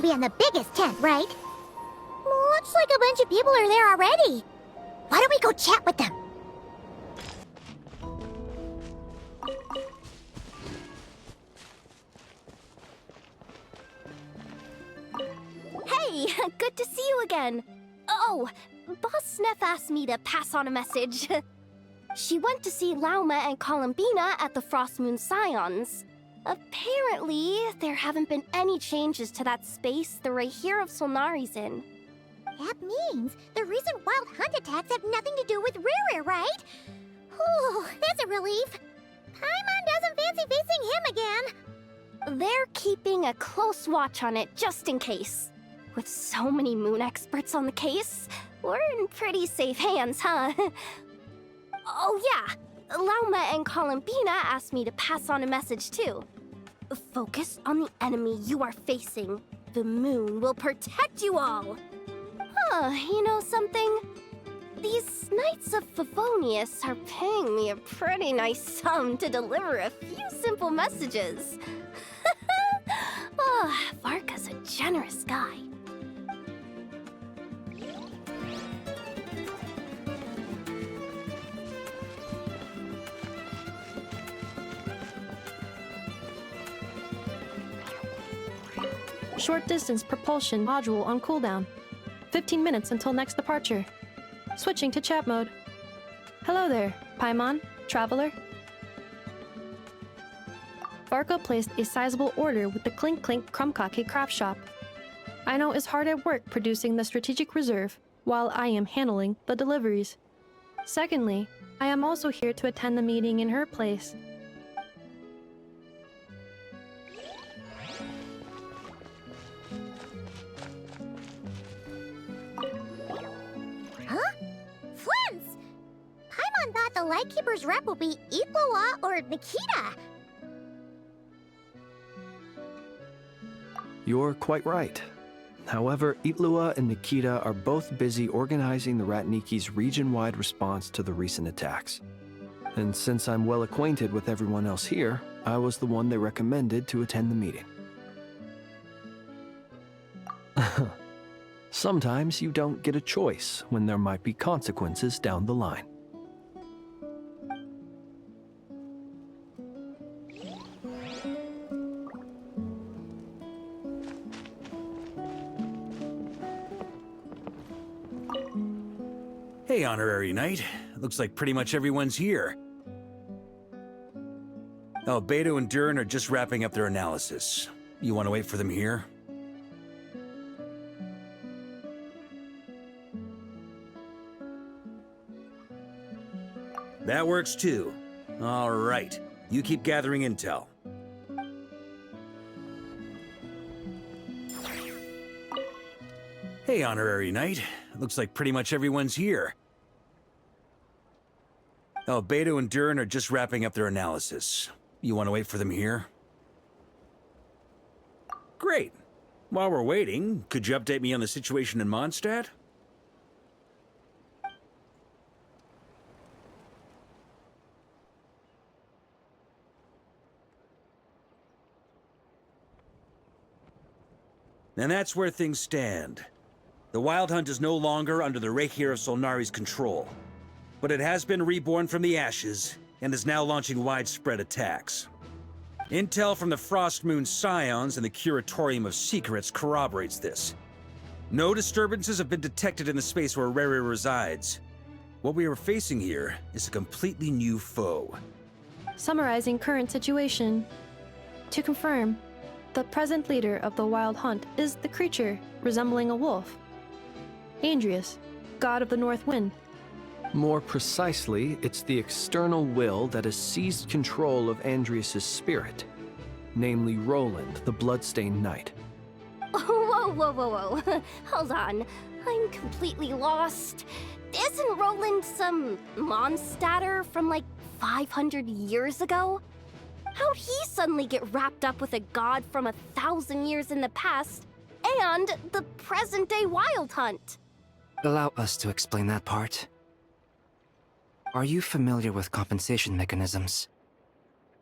to be in the biggest tent, right? Looks like a bunch of people are there already. Why don't we go chat with them? Hey, good to see you again. Oh, Boss Sneff asked me to pass on a message. She went to see Lauma and Columbina at the Frost Moon Scions. Apparently, there haven't been any changes to that space the Rahir of Solnari's in. That means the recent wild hunt attacks have nothing to do with Riri, right? Whew, that's a relief. Paimon doesn't fancy facing him again. They're keeping a close watch on it just in case. With so many moon experts on the case, we're in pretty safe hands, huh? Oh yeah, Lauma and Columbina asked me to pass on a message too. Focus on the enemy you are facing. The moon will protect you all. Huh, you know something? These Knights of Favonius are paying me a pretty nice sum to deliver a few simple messages. Varka's a generous guy. Short distance propulsion module on cooldown. 15 minutes until next departure. Switching to chat mode. Hello there, Paimon, traveler. Varka placed a sizable order with the Clink Clink Krumkake craft shop. I know is hard at work producing the strategic reserve, while I am handling the deliveries. Secondly, I am also here to attend the meeting in her place. Huh? Flins! Paimon thought the Lightkeeper's rep would be Iqua or Nikita. You're quite right. However, Itlua and Nikita are both busy organizing the Ratniki's region-wide response to the recent attacks. And since I'm well acquainted with everyone else here, I was the one they recommended to attend the meeting. Sometimes you don't get a choice when there might be consequences down the line. Hey, Honorary Knight. Looks like pretty much everyone's here. Oh, Beto and Dern are just wrapping up their analysis. You want to wait for them here? That works too. All right. You keep gathering intel. Hey, Honorary Knight. Looks like pretty much everyone's here. Oh, Beto and Dern are just wrapping up their analysis. You want to wait for them here? Great. While we're waiting, could you update me on the situation in Mondstadt? And that's where things stand. The Wild Hunt is no longer under the Rahir of Solnari's control, but it has been reborn from the ashes and is now launching widespread attacks. Intel from the Frost Moon Scions and the Curatorium of Secrets corroborates this. No disturbances have been detected in the space where Riri resides. What we are facing here is a completely new foe. Summarizing current situation. To confirm, the present leader of the Wild Hunt is the creature resembling a wolf. Andrius, god of the North Wind. More precisely, it's the external will that has seized control of Andrius' spirit, namely Roland, the Bloodstained Knight. Whoa. Hold on. I'm completely lost. Isn't Roland some Mondstadter from like 500 years ago? How'd he suddenly get wrapped up with a god from 1,000 years in the past and the present-day Wild Hunt? Allow us to explain that part. Are you familiar with compensation mechanisms?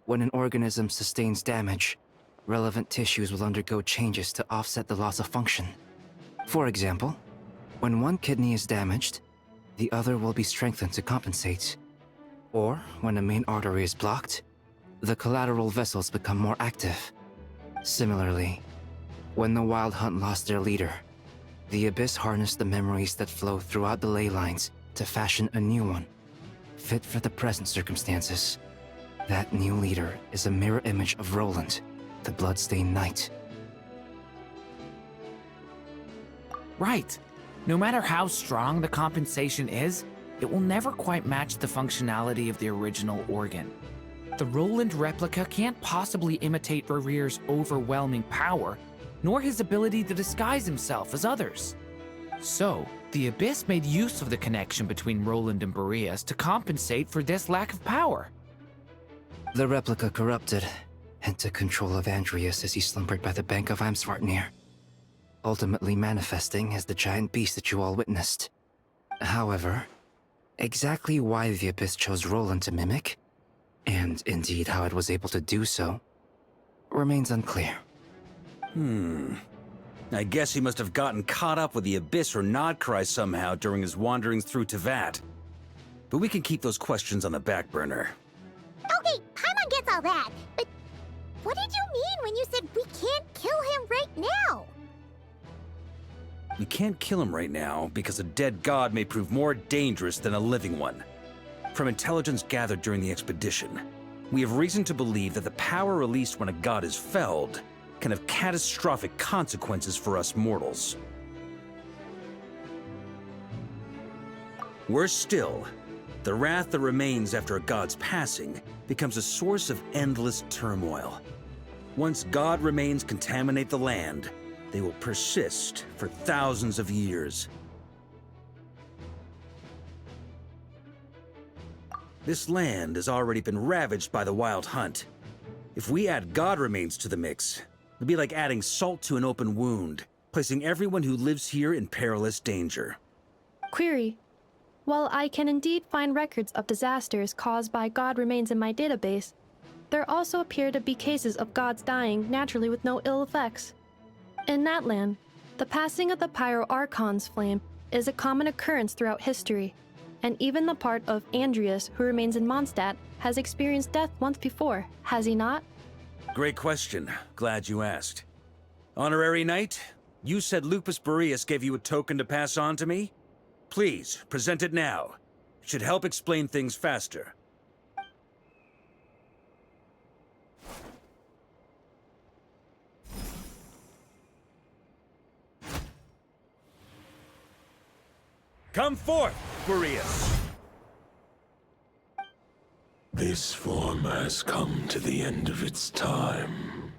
When an organism sustains damage, relevant tissues will undergo changes to offset the loss of function. For example, when one kidney is damaged, the other will be strengthened to compensate. Or, when a main artery is blocked, the collateral vessels become more active. Similarly, when the Wild Hunt lost their leader, the Abyss harnessed the memories that flow throughout the ley lines to fashion a new one, fit for the present circumstances. That new leader is a mirror image of Roland, the Bloodstained Knight. Right. No matter how strong the compensation is, it will never quite match the functionality of the original organ. The Roland replica can't possibly imitate Rerear's overwhelming power, nor his ability to disguise himself as others. So, the Abyss made use of the connection between Roland and Boreas to compensate for this lack of power. The replica corrupted and took control of Andreas as he slumbered by the bank of Eimsvartnir, ultimately manifesting as the giant beast that you all witnessed. However, exactly why the Abyss chose Roland to mimic, and indeed how it was able to do so, remains unclear. I guess he must have gotten caught up with the Abyss or Nodcry somehow during his wanderings through Tevat. But we can keep those questions on the back burner. Okay, Paimon gets all that, but what did you mean when you said we can't kill him right now? We can't kill him right now because a dead god may prove more dangerous than a living one. From intelligence gathered during the expedition, we have reason to believe that the power released when a god is felled can have catastrophic consequences for us mortals. Worse still, the wrath that remains after a god's passing becomes a source of endless turmoil. Once god remains contaminate the land, they will persist for thousands of years. This land has already been ravaged by the Wild Hunt. If we add god remains to the mix, it'll be like adding salt to an open wound, placing everyone who lives here in perilous danger. Query. While I can indeed find records of disasters caused by god remains in my database, there also appear to be cases of gods dying naturally with no ill effects. In that land, the passing of the Pyro-Archon's flame is a common occurrence throughout history, and even the part of Andreas who remains in Mondstadt has experienced death once before, has he not? Great question. Glad you asked. Honorary Knight, you said Lupus Boreas gave you a token to pass on to me? Please, present it now. It should help explain things faster. Come forth, Boreas! This form has come to the end of its time.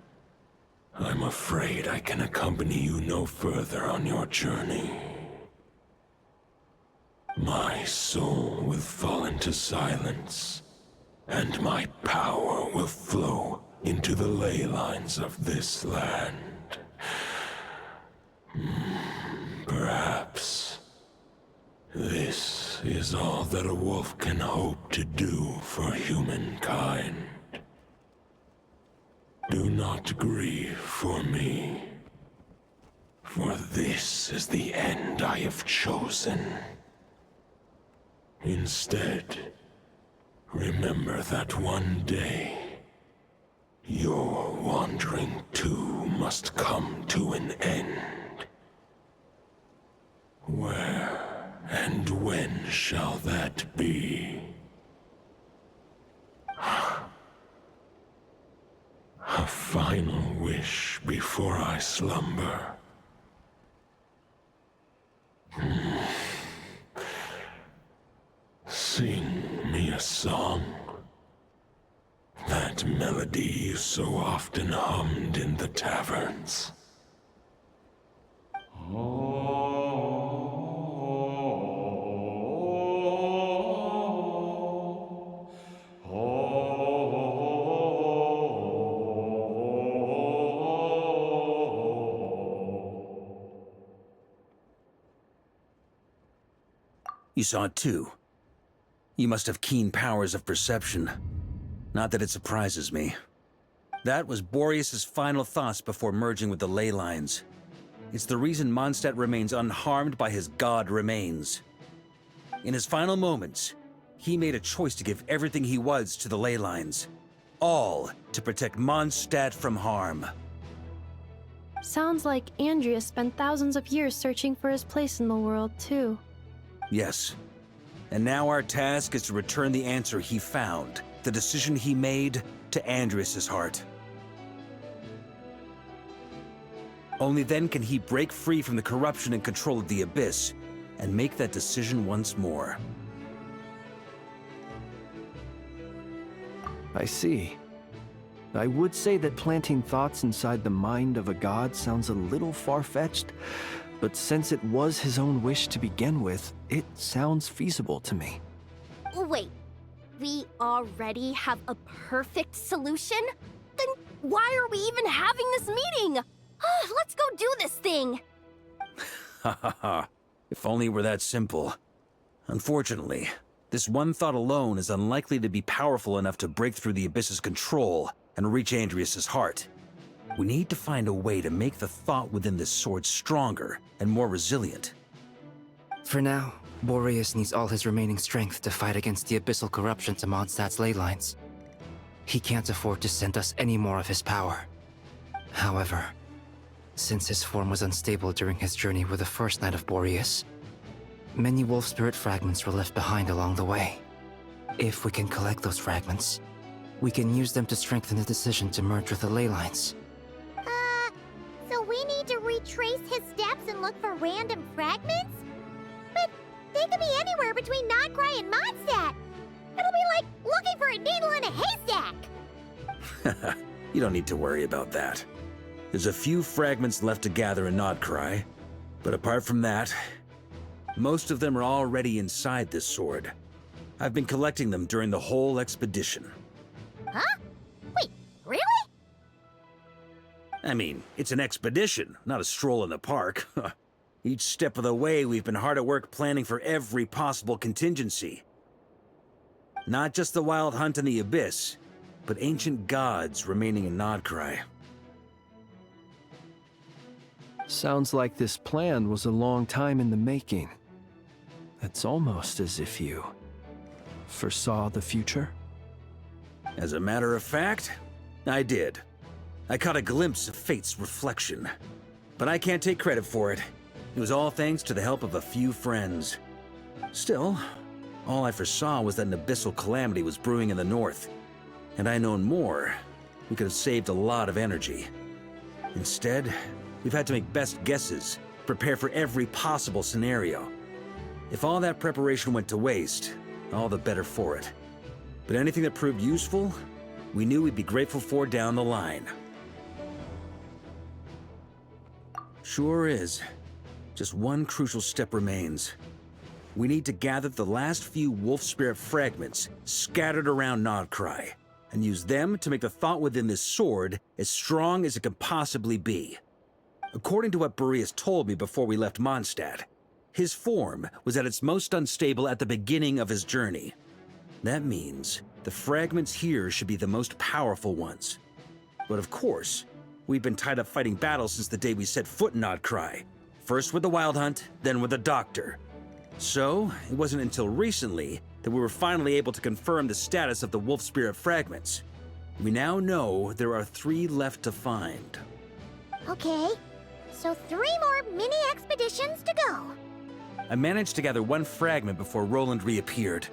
I'm afraid I can accompany you no further on your journey. My soul will fall into silence, and my power will flow into the ley lines of this land. Perhaps this is all that a wolf can hope to do for humankind. Do not grieve for me, for this is the end I have chosen. Instead, remember that one day, your wandering too must come to an end. Where and when shall that be? A final wish before I slumber. Sing me a song. That melody you so often hummed in the taverns. You saw it too. You must have keen powers of perception. Not that it surprises me. That was Boreas's final thoughts before merging with the ley lines. It's the reason Mondstadt remains unharmed by his god remains. In his final moments, he made a choice to give everything he was to the ley lines. All to protect Mondstadt from harm. Sounds like Andreas spent thousands of years searching for his place in the world, too. Yes. And now our task is to return the answer he found, the decision he made, to Andreas's heart. Only then can he break free from the corruption and control of the Abyss, and make that decision once more. I see. I would say that planting thoughts inside the mind of a god sounds a little far-fetched, but since it was his own wish to begin with, it sounds feasible to me. Wait, we already have a perfect solution? Then why are we even having this meeting? Let's go do this thing! Ha ha ha. If only it were that simple. Unfortunately, this one thought alone is unlikely to be powerful enough to break through the Abyss's control and reach Andreas's heart. We need to find a way to make the thought within this sword stronger and more resilient. For now, Boreas needs all his remaining strength to fight against the abyssal corruption to Mondstadt's ley lines. He can't afford to send us any more of his power. However, since his form was unstable during his journey with the first Knight of Boreas, many wolf spirit fragments were left behind along the way. If we can collect those fragments, we can use them to strengthen the decision to merge with the ley lines. So we need to retrace his steps and look for random fragments? But they could be anywhere between Nodcry and Mondstadt. It'll be like looking for a needle in a haystack. You don't need to worry about that. There's a few fragments left to gather in Nodcry, but apart from that, most of them are already inside this sword. I've been collecting them during the whole expedition. Huh? Wait, really? I mean, it's an expedition, not a stroll in the park. Each step of the way, we've been hard at work planning for every possible contingency. Not just the Wild Hunt in the Abyss, but ancient gods remaining in Nodcry. Sounds like this plan was a long time in the making. It's almost as if you foresaw the future. As a matter of fact, I did. I caught a glimpse of fate's reflection. But I can't take credit for it. It was all thanks to the help of a few friends. Still, all I foresaw was that an abyssal calamity was brewing in the north. Had I known more, we could have saved a lot of energy. Instead, we've had to make best guesses, prepare for every possible scenario. If all that preparation went to waste, all the better for it. But anything that proved useful, we knew we'd be grateful for down the line. Sure is. Just one crucial step remains. We need to gather the last few wolf spirit fragments scattered around Nodcry, and use them to make the thought within this sword as strong as it can possibly be. According to what Boreas told me before we left Mondstadt, his form was at its most unstable at the beginning of his journey. That means the fragments here should be the most powerful ones. But of course, we've been tied up fighting battles since the day we set foot in Nodcry. First with the Wild Hunt, then with the Doctor. So, it wasn't until recently that we were finally able to confirm the status of the wolf spirit fragments. We now know there are 3 left to find. Okay, so 3 more mini expeditions to go. I managed to gather 1 fragment before Roland reappeared.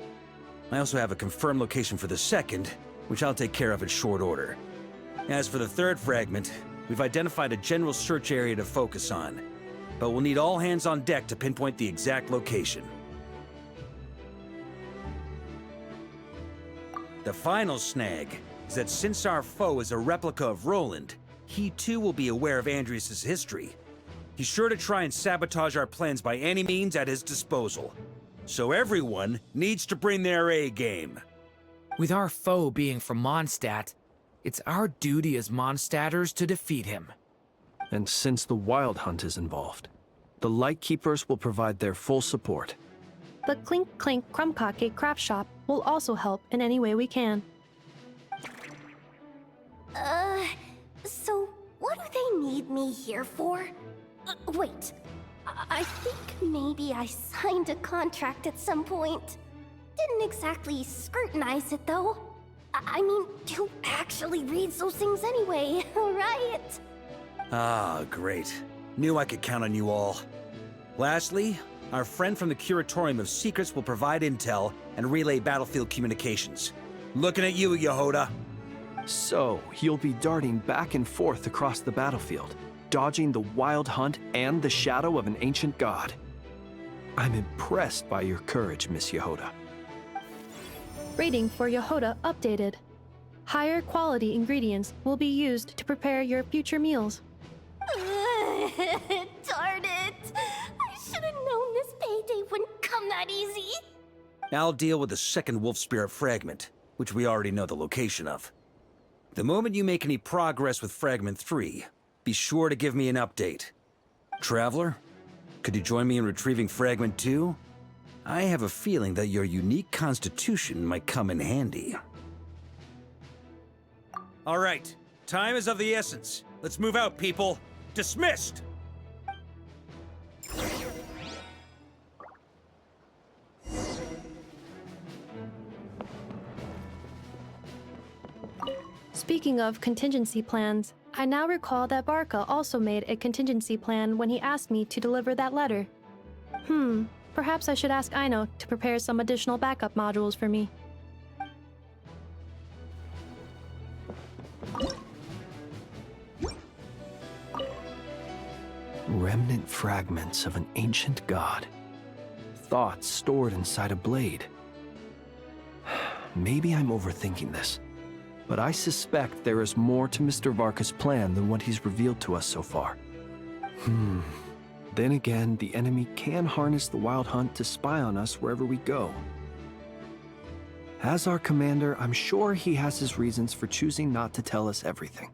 I also have a confirmed location for the second, which I'll take care of in short order. As for the 3rd fragment, we've identified a general search area to focus on, but we'll need all hands on deck to pinpoint the exact location. The final snag is that since our foe is a replica of Roland, he too will be aware of Andreas' history. He's sure to try and sabotage our plans by any means at his disposal. So everyone needs to bring their A-game. With our foe being from Mondstadt, it's our duty as Mondstadters to defeat him. And since the Wild Hunt is involved, the Lightkeepers will provide their full support. The Clink Clink Krumkake craft shop will also help in any way we can. need me here for? Wait. I think maybe I signed a contract at some point. Didn't exactly scrutinize it, though. I mean, who actually reads those things anyway, right? Ah, great. Knew I could count on you all. Lastly, our friend from the Curatorium of Secrets will provide intel and relay battlefield communications. Looking at you, Yehoda. So, you'll be darting back and forth across the battlefield, dodging the Wild Hunt and the shadow of an ancient god. I'm impressed by your courage, Miss Yehoda. Rating for Yehoda updated. Higher quality ingredients will be used to prepare your future meals. Darn it! I should have known this payday wouldn't come that easy. I'll deal with the second wolf spirit fragment, which we already know the location of. The moment you make any progress with Fragment 3, be sure to give me an update. Traveler, could you join me in retrieving Fragment 2? I have a feeling that your unique constitution might come in handy. All right, time is of the essence. Let's move out, people. Dismissed! Speaking of contingency plans, I now recall that Varka also made a contingency plan when he asked me to deliver that letter. Perhaps I should ask Aino to prepare some additional backup modules for me. Remnant fragments of an ancient god. Thoughts stored inside a blade. Maybe I'm overthinking this, but I suspect there is more to Mr. Varka's plan than what he's revealed to us so far. Then again, the enemy can harness the Wild Hunt to spy on us wherever we go. As our commander, I'm sure he has his reasons for choosing not to tell us everything.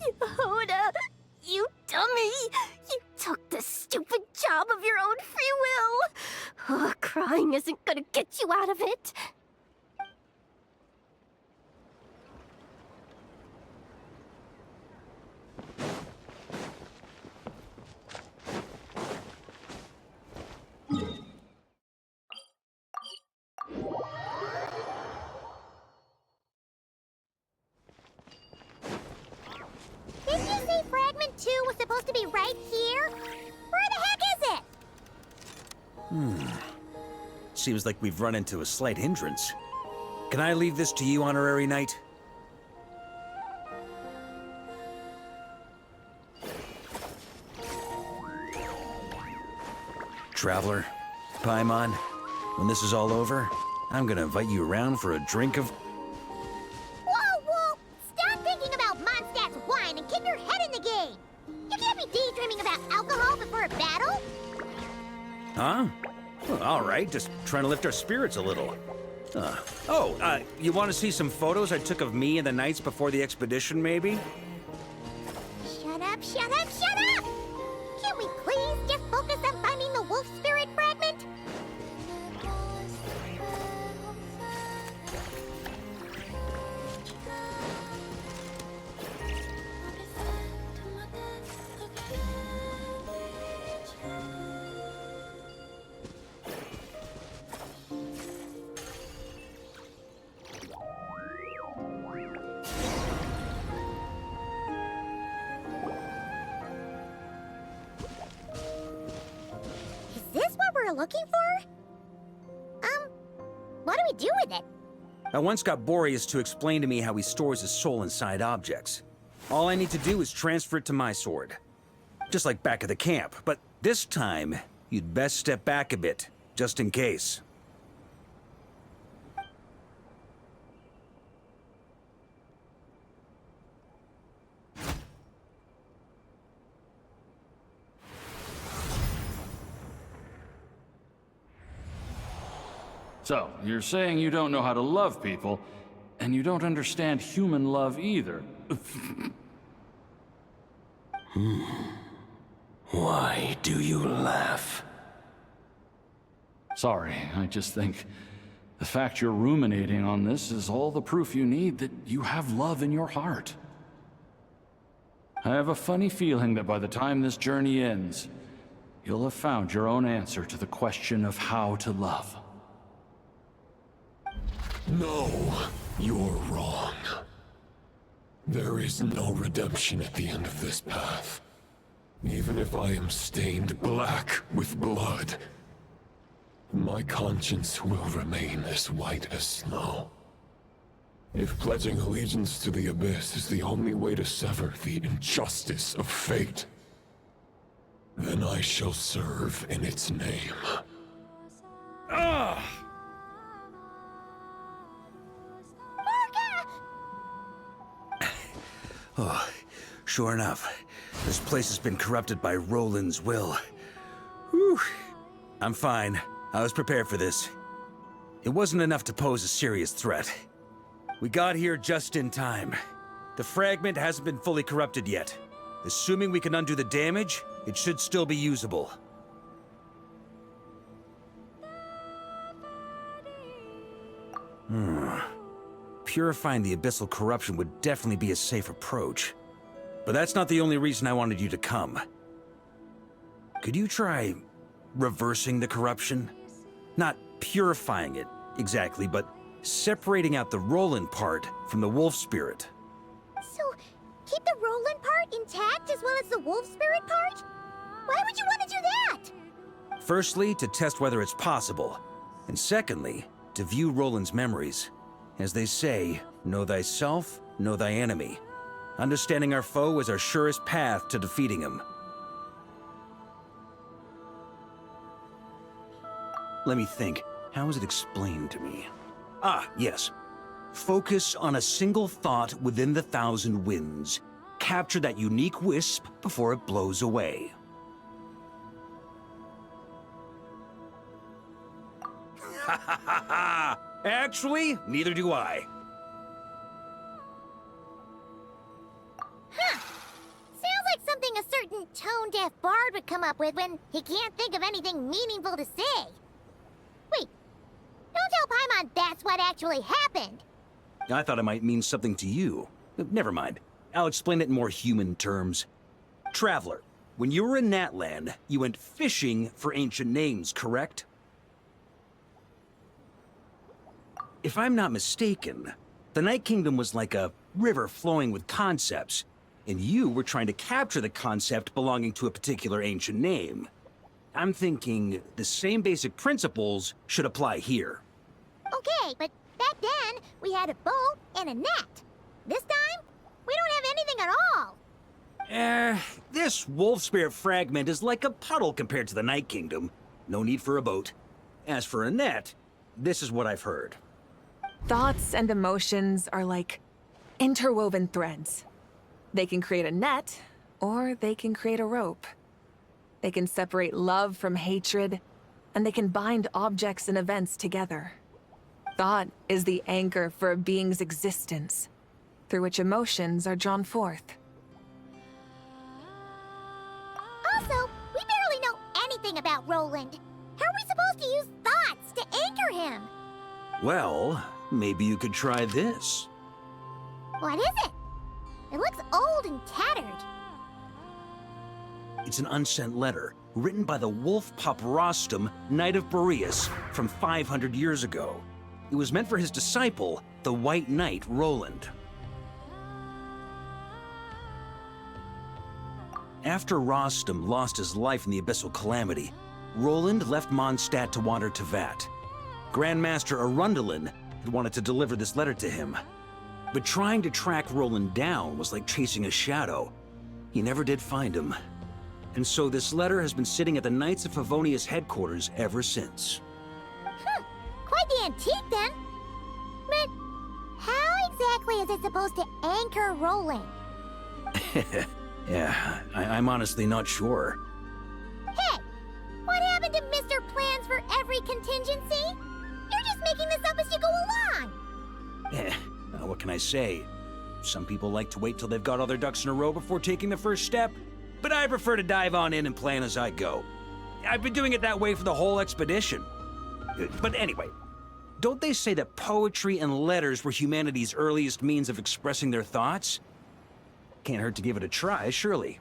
Yehoda, you dummy! You took the stupid job of your own free will! Crying isn't gonna get you out of it. Didn't you say Fragment 2 was supposed to be right here? Where the heck is it? Seems like we've run into a slight hindrance. Can I leave this to you, Honorary Knight? Traveler, Paimon, when this is all over, I'm gonna invite you around for a drink of... Whoa! Stop thinking about Mondstadt's wine and keep your head in the game! You can't be daydreaming about alcohol before a battle! Huh? Well, all right, just trying to lift our spirits a little. You want to see some photos I took of me and the knights before the expedition, maybe? Shut up! Can't we please just focus on finding the wolf spirit fragment? Is this what we're looking for? What do we do with it? I once got Boreas to explain to me how he stores his soul inside objects. All I need to do is transfer it to my sword. Just like back at the camp, but this time, you'd best step back a bit, just in case. So, you're saying you don't know how to love people, and you don't understand human love either. Why do you laugh? Sorry, I just think The fact you're ruminating on this is all the proof you need that you have love in your heart. I have a funny feeling that by the time this journey ends, you'll have found your own answer to the question of how to love. No, you're wrong. There is no redemption at the end of this path. Even if I am stained black with blood, my conscience will remain as white as snow. If pledging allegiance to the Abyss is the only way to sever the injustice of fate, then I shall serve in its name. Ugh! Oh, sure enough, this place has been corrupted by Roland's will. Whew. I'm fine. I was prepared for this. It wasn't enough to pose a serious threat. We got here just in time. The fragment hasn't been fully corrupted yet. Assuming we can undo the damage, it should still be usable. Purifying the abyssal corruption would definitely be a safe approach. But that's not the only reason I wanted you to come. Could you try reversing the corruption? Not purifying it, exactly, but separating out the Roland part from the wolf spirit. So, keep the Roland part intact as well as the wolf spirit part? Why would you want to do that? Firstly, to test whether it's possible. And secondly, to view Roland's memories. As they say, know thyself, know thy enemy. Understanding our foe is our surest path to defeating him. Let me think. How was it explained to me? Ah, yes. Focus on a single thought within the 1,000 winds. Capture that unique wisp before it blows away. Ha ha ha ha! Actually, neither do I. Huh. Sounds like something a certain tone-deaf bard would come up with when he can't think of anything meaningful to say. Wait, don't tell Paimon that's what actually happened. I thought it might mean something to you. Never mind. I'll explain it in more human terms. Traveler, when you were in Natland, you went fishing for ancient names, correct? If I'm not mistaken, the Night Kingdom was like a river flowing with concepts, and you were trying to capture the concept belonging to a particular ancient name. I'm thinking the same basic principles should apply here. Okay, but back then, we had a boat and a net. This time, we don't have anything at all. This wolf spirit fragment is like a puddle compared to the Night Kingdom. No need for a boat. As for a net, this is what I've heard. Thoughts and emotions are like interwoven threads. They can create a net, or they can create a rope. They can separate love from hatred, and they can bind objects and events together. Thought is the anchor for a being's existence, through which emotions are drawn forth. Also, we barely know anything about Roland. How are we supposed to use thoughts to anchor him? Well, maybe you could try this. What is it? It looks old and tattered. It's an unsent letter, written by the wolf pup Rostam, Knight of Boreas, from 500 years ago. It was meant for his disciple, the White Knight Roland. After Rostam lost his life in the Abyssal Calamity, Roland left Mondstadt to wander to Vat. Grandmaster Arundelen had wanted to deliver this letter to him. But trying to track Roland down was like chasing a shadow. He never did find him. And so this letter has been sitting at the Knights of Favonius headquarters ever since. Quite the antique then. But how exactly is it supposed to anchor Roland? Yeah, I'm honestly not sure. Hey, what happened to Mr. Plans for every contingency? You're just making this up as you go along. What can I say? Some people like to wait till they've got all their ducks in a row before taking the first step, but I prefer to dive on in and plan as I go. I've been doing it that way for the whole expedition. But anyway, Don't they say that poetry and letters were humanity's earliest means of expressing their thoughts? Can't hurt to give it a try, surely.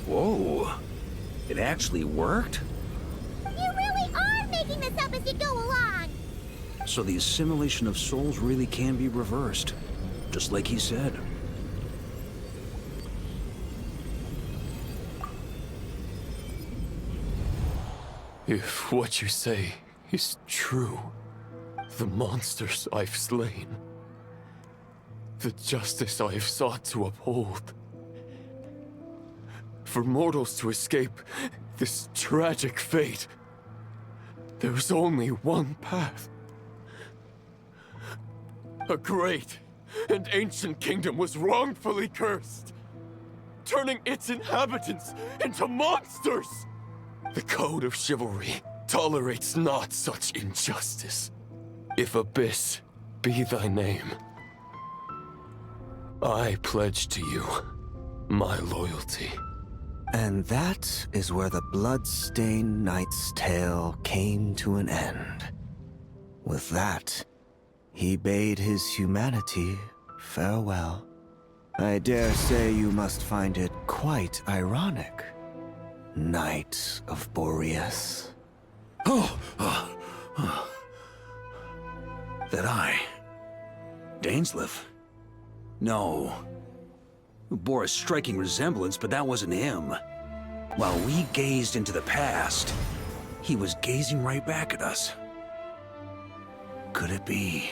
Whoa. It actually worked? You really are making this up as you go along! So the assimilation of souls really can be reversed, just like he said. If what you say is true, the monsters I've slain, the justice I have sought to uphold, for mortals to escape this tragic fate, there's only one path. A great and ancient kingdom was wrongfully cursed, turning its inhabitants into monsters! The code of chivalry tolerates not such injustice. If Abyss be thy name, I pledge to you my loyalty. And that is where the blood-stained knight's tale came to an end. With that, he bade his humanity farewell. I dare say you must find it quite ironic, Knight of Boreas. That I... Dainsleif? No. Bore a striking resemblance, but that wasn't him. While we gazed into the past, he was gazing right back at us. Could it be?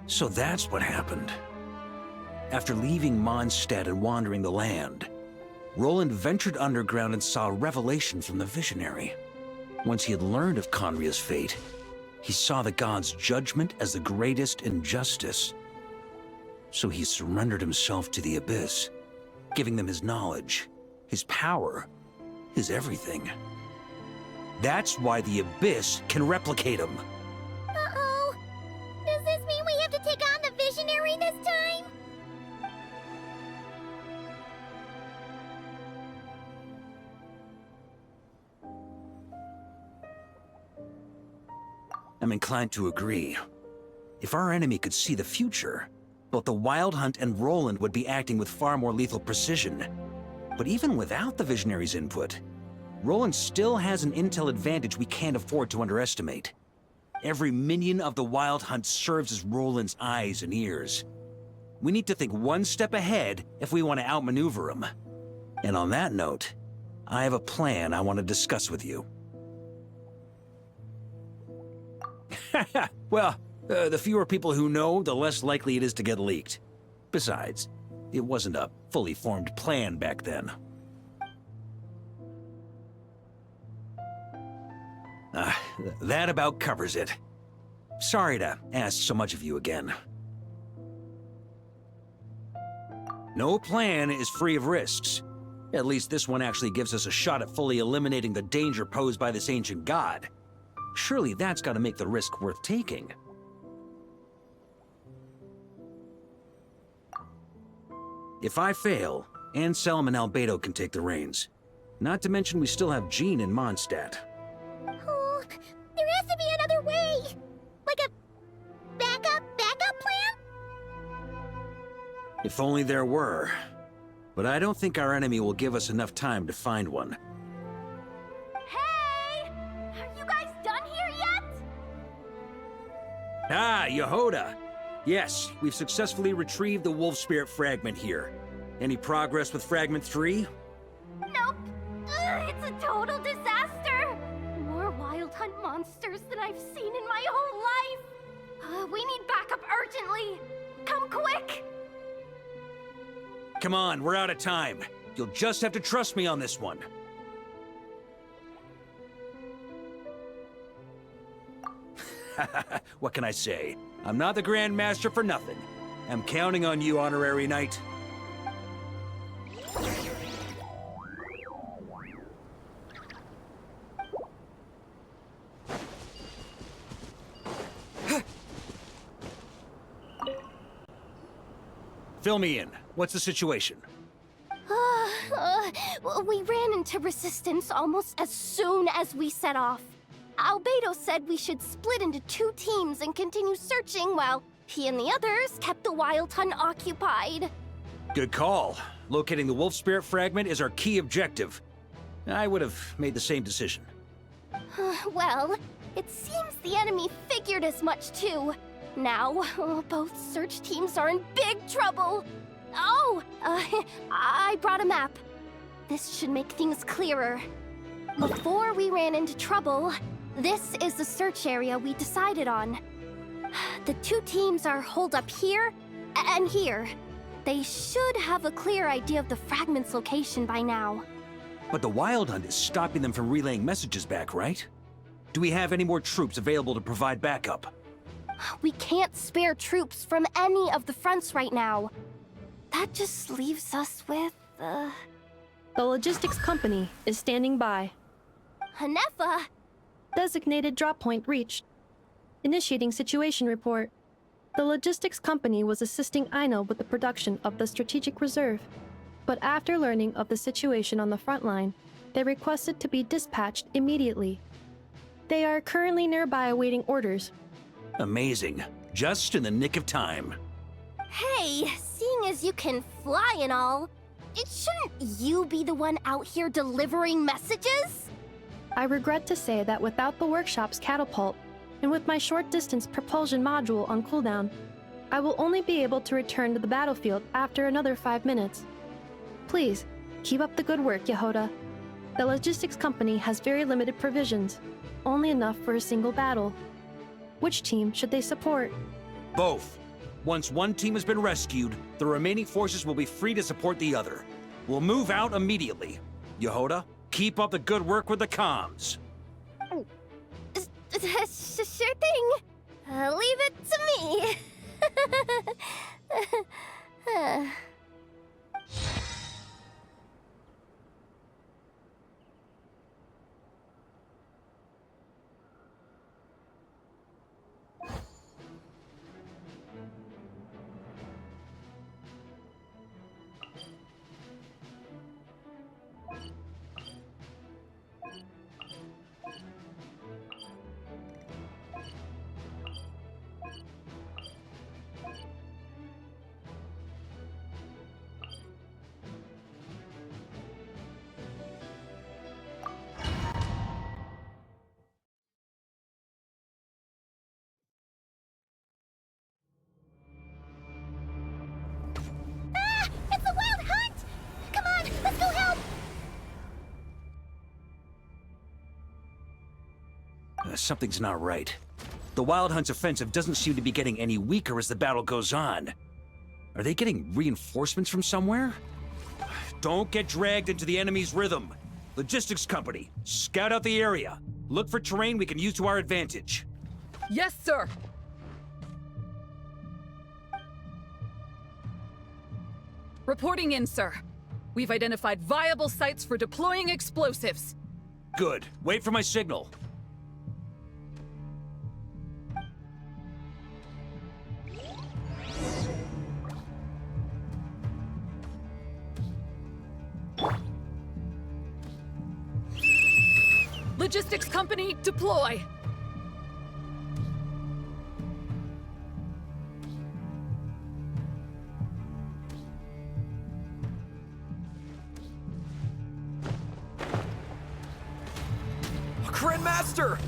So that's what happened. After leaving Mondstadt and wandering the land, Roland ventured underground and saw a revelation from the Visionary. Once he had learned of Conria's fate, he saw the gods' judgment as the greatest injustice. So he surrendered himself to the Abyss, giving them his knowledge, his power, his everything. That's why the Abyss can replicate him. Uh-oh. Does this mean we have to take on the Visionary this time? I'm inclined to agree. If our enemy could see the future, both the Wild Hunt and Roland would be acting with far more lethal precision. But even without the Visionary's input, Roland still has an intel advantage we can't afford to underestimate. Every minion of the Wild Hunt serves as Roland's eyes and ears. We need to think one step ahead if we want to outmaneuver him. And on that note, I have a plan I want to discuss with you. Well, the fewer people who know, the less likely it is to get leaked. Besides, it wasn't a fully formed plan back then. That about covers it. Sorry to ask so much of you again. No plan is free of risks. At least this one actually gives us a shot at fully eliminating the danger posed by this ancient god. Surely that's got to make the risk worth taking. If I fail, Anselm and Albedo can take the reins. Not to mention we still have Jean in Mondstadt. Oh, there has to be another way! Like a backup plan? If only there were. But I don't think our enemy will give us enough time to find one. Hey! Are you guys done here yet? Ah, Yehoda! Yes, we've successfully retrieved the Wolf Spirit fragment here. Any progress with Fragment 3? Nope. It's a total disaster. More Wild Hunt monsters than I've seen in my whole life. We need backup urgently. Come quick. Come on, we're out of time. You'll just have to trust me on this one. What can I say? I'm not the Grand Master for nothing. I'm counting on you, Honorary Knight. Fill me in. What's the situation? We ran into resistance almost as soon as we set off. Albedo said we should split into 2 teams and continue searching while he and the others kept the Wild Hunt occupied. Good call. Locating the Wolf Spirit fragment is our key objective. I would have made the same decision. Well, it seems the enemy figured as much too. Now, both search teams are in big trouble. Oh, I brought a map. This should make things clearer. Before we ran into trouble, this is the search area we decided on. The 2 teams are holed up here and here. They should have a clear idea of the fragment's location by now. But the Wild Hunt is stopping them from relaying messages back, right? Do we have any more troops available to provide backup? We can't spare troops from any of the fronts right now. That just leaves us with, The logistics company is standing by. Hanefa! Designated drop point reached. Initiating situation report. The logistics company was assisting Aino with the production of the strategic reserve. But after learning of the situation on the front line, they requested to be dispatched immediately. They are currently nearby awaiting orders. Amazing. Just in the nick of time. Hey, seeing as you can fly and all, shouldn't you be the one out here delivering messages? I regret to say that without the workshop's catapult, and with my short-distance propulsion module on cooldown, I will only be able to return to the battlefield after another 5 minutes. Please, keep up the good work, Yehoda. The logistics company has very limited provisions, only enough for a single battle. Which team should they support? Both. Once one team has been rescued, the remaining forces will be free to support the other. We'll move out immediately. Yehoda, keep up the good work with the comms. Sure thing. Leave it to me. It's the Wild Hunt! Come on, let's go help! Something's not right. The Wild Hunt's offensive doesn't seem to be getting any weaker as the battle goes on. Are they getting reinforcements from somewhere? Don't get dragged into the enemy's rhythm. Logistics company, scout out the area. Look for terrain we can use to our advantage. Yes, sir. Reporting in, sir. We've identified viable sites for deploying explosives. Good. Wait for my signal. Logistics company, deploy! Grandmaster!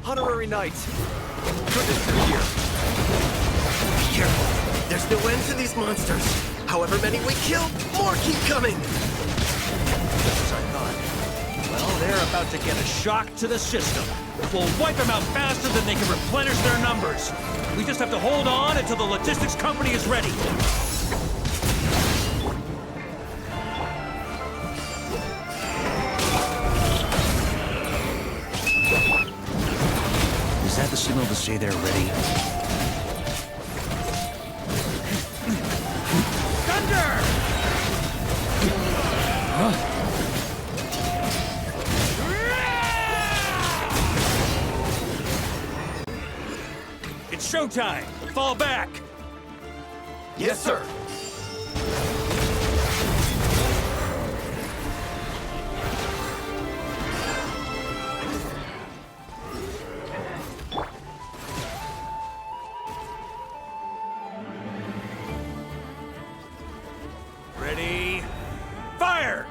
Honorary Knight! Goodness to hear! Be careful! There's no end to these monsters! However many we kill, more keep coming! Just as I thought. Well, they're about to get a shock to the system. We'll wipe them out faster than they can replenish their numbers. We just have to hold on until the logistics company is ready. signal to say they're ready? Thunder! It's showtime! Fall back! Yes, sir. Ready? Fire!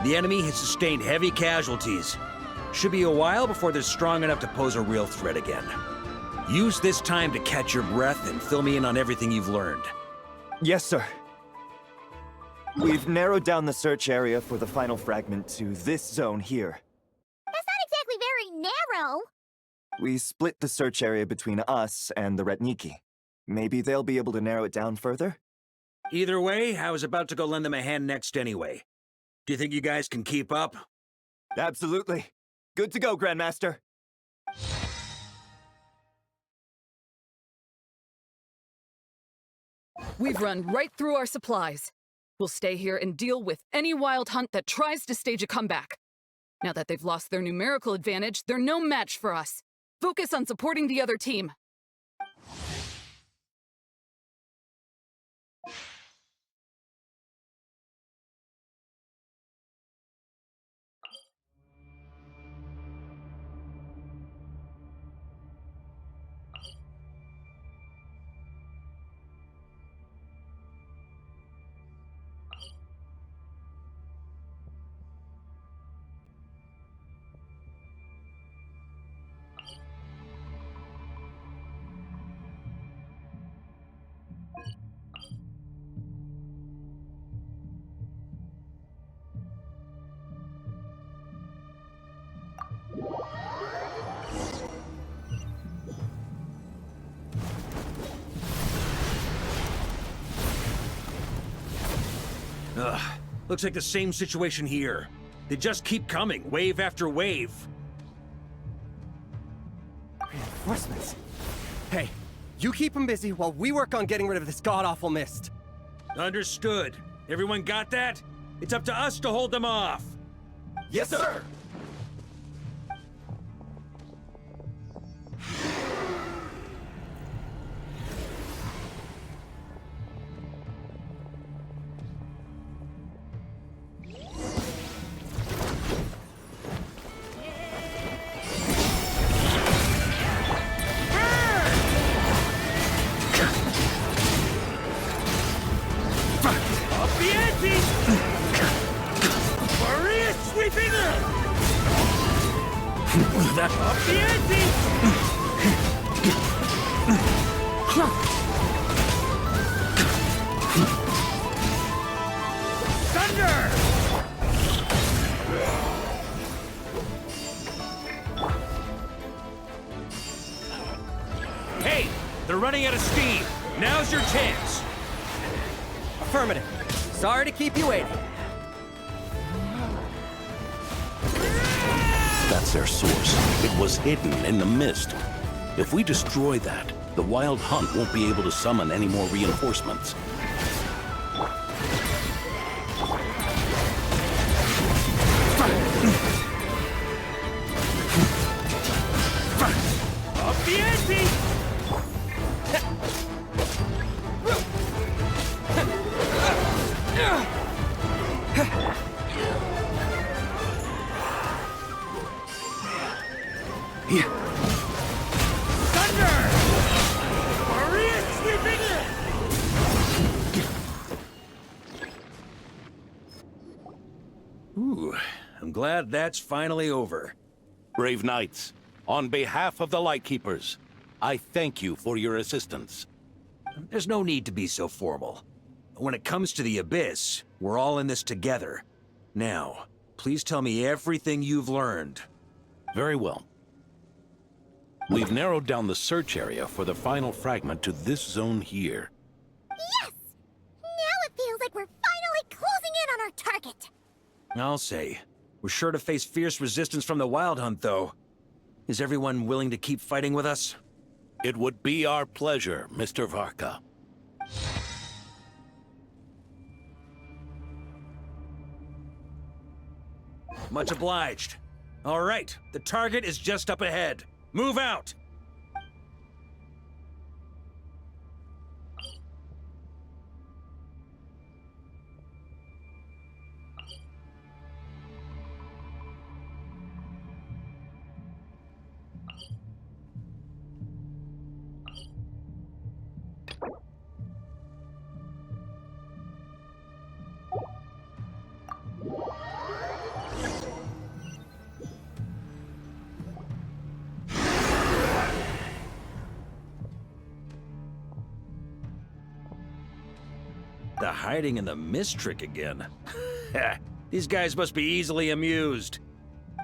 The enemy has sustained heavy casualties. Should be a while before they're strong enough to pose a real threat again. Use this time to catch your breath and fill me in on everything you've learned. Yes, sir. We've narrowed down the search area for the final fragment to this zone here. That's not exactly very narrow. We split the search area between us and the Retniki. Maybe they'll be able to narrow it down further? Either way, I was about to go lend them a hand next anyway. Do you think you guys can keep up? Absolutely. Good to go, Grandmaster. We've run right through our supplies. We'll stay here and deal with any wild hunt that tries to stage a comeback. Now that they've lost their numerical advantage, they're no match for us. Focus on supporting the other team. Ugh, looks like the same situation here. They just keep coming, wave after wave. Reinforcements? Hey, you keep them busy while we work on getting rid of this god-awful mist. Understood. Everyone got that? It's up to us to hold them off. Yes, sir! Hey, they're running out of steam. Now's your chance. Affirmative. Sorry to keep you waiting. That's their source. It was hidden in the mist. If we destroy that, the Wild Hunt won't be able to summon any more reinforcements. Up the ante! Thunder! Maria sweeping in! Ooh, I'm glad that's finally over. Brave knights, on behalf of the Lightkeepers, I thank you for your assistance. There's no need to be so formal. When it comes to the Abyss, we're all in this together. Now, please tell me everything you've learned. Very well. We've narrowed down the search area for the final fragment to this zone here. Yes! Now it feels like we're finally closing in on our target. I'll say. We're sure to face fierce resistance from the Wild Hunt, though. Is everyone willing to keep fighting with us? It would be our pleasure, Mr. Varka. Much obliged. All right, the target is just up ahead. Move out! The hiding in the mist trick again. These guys must be easily amused.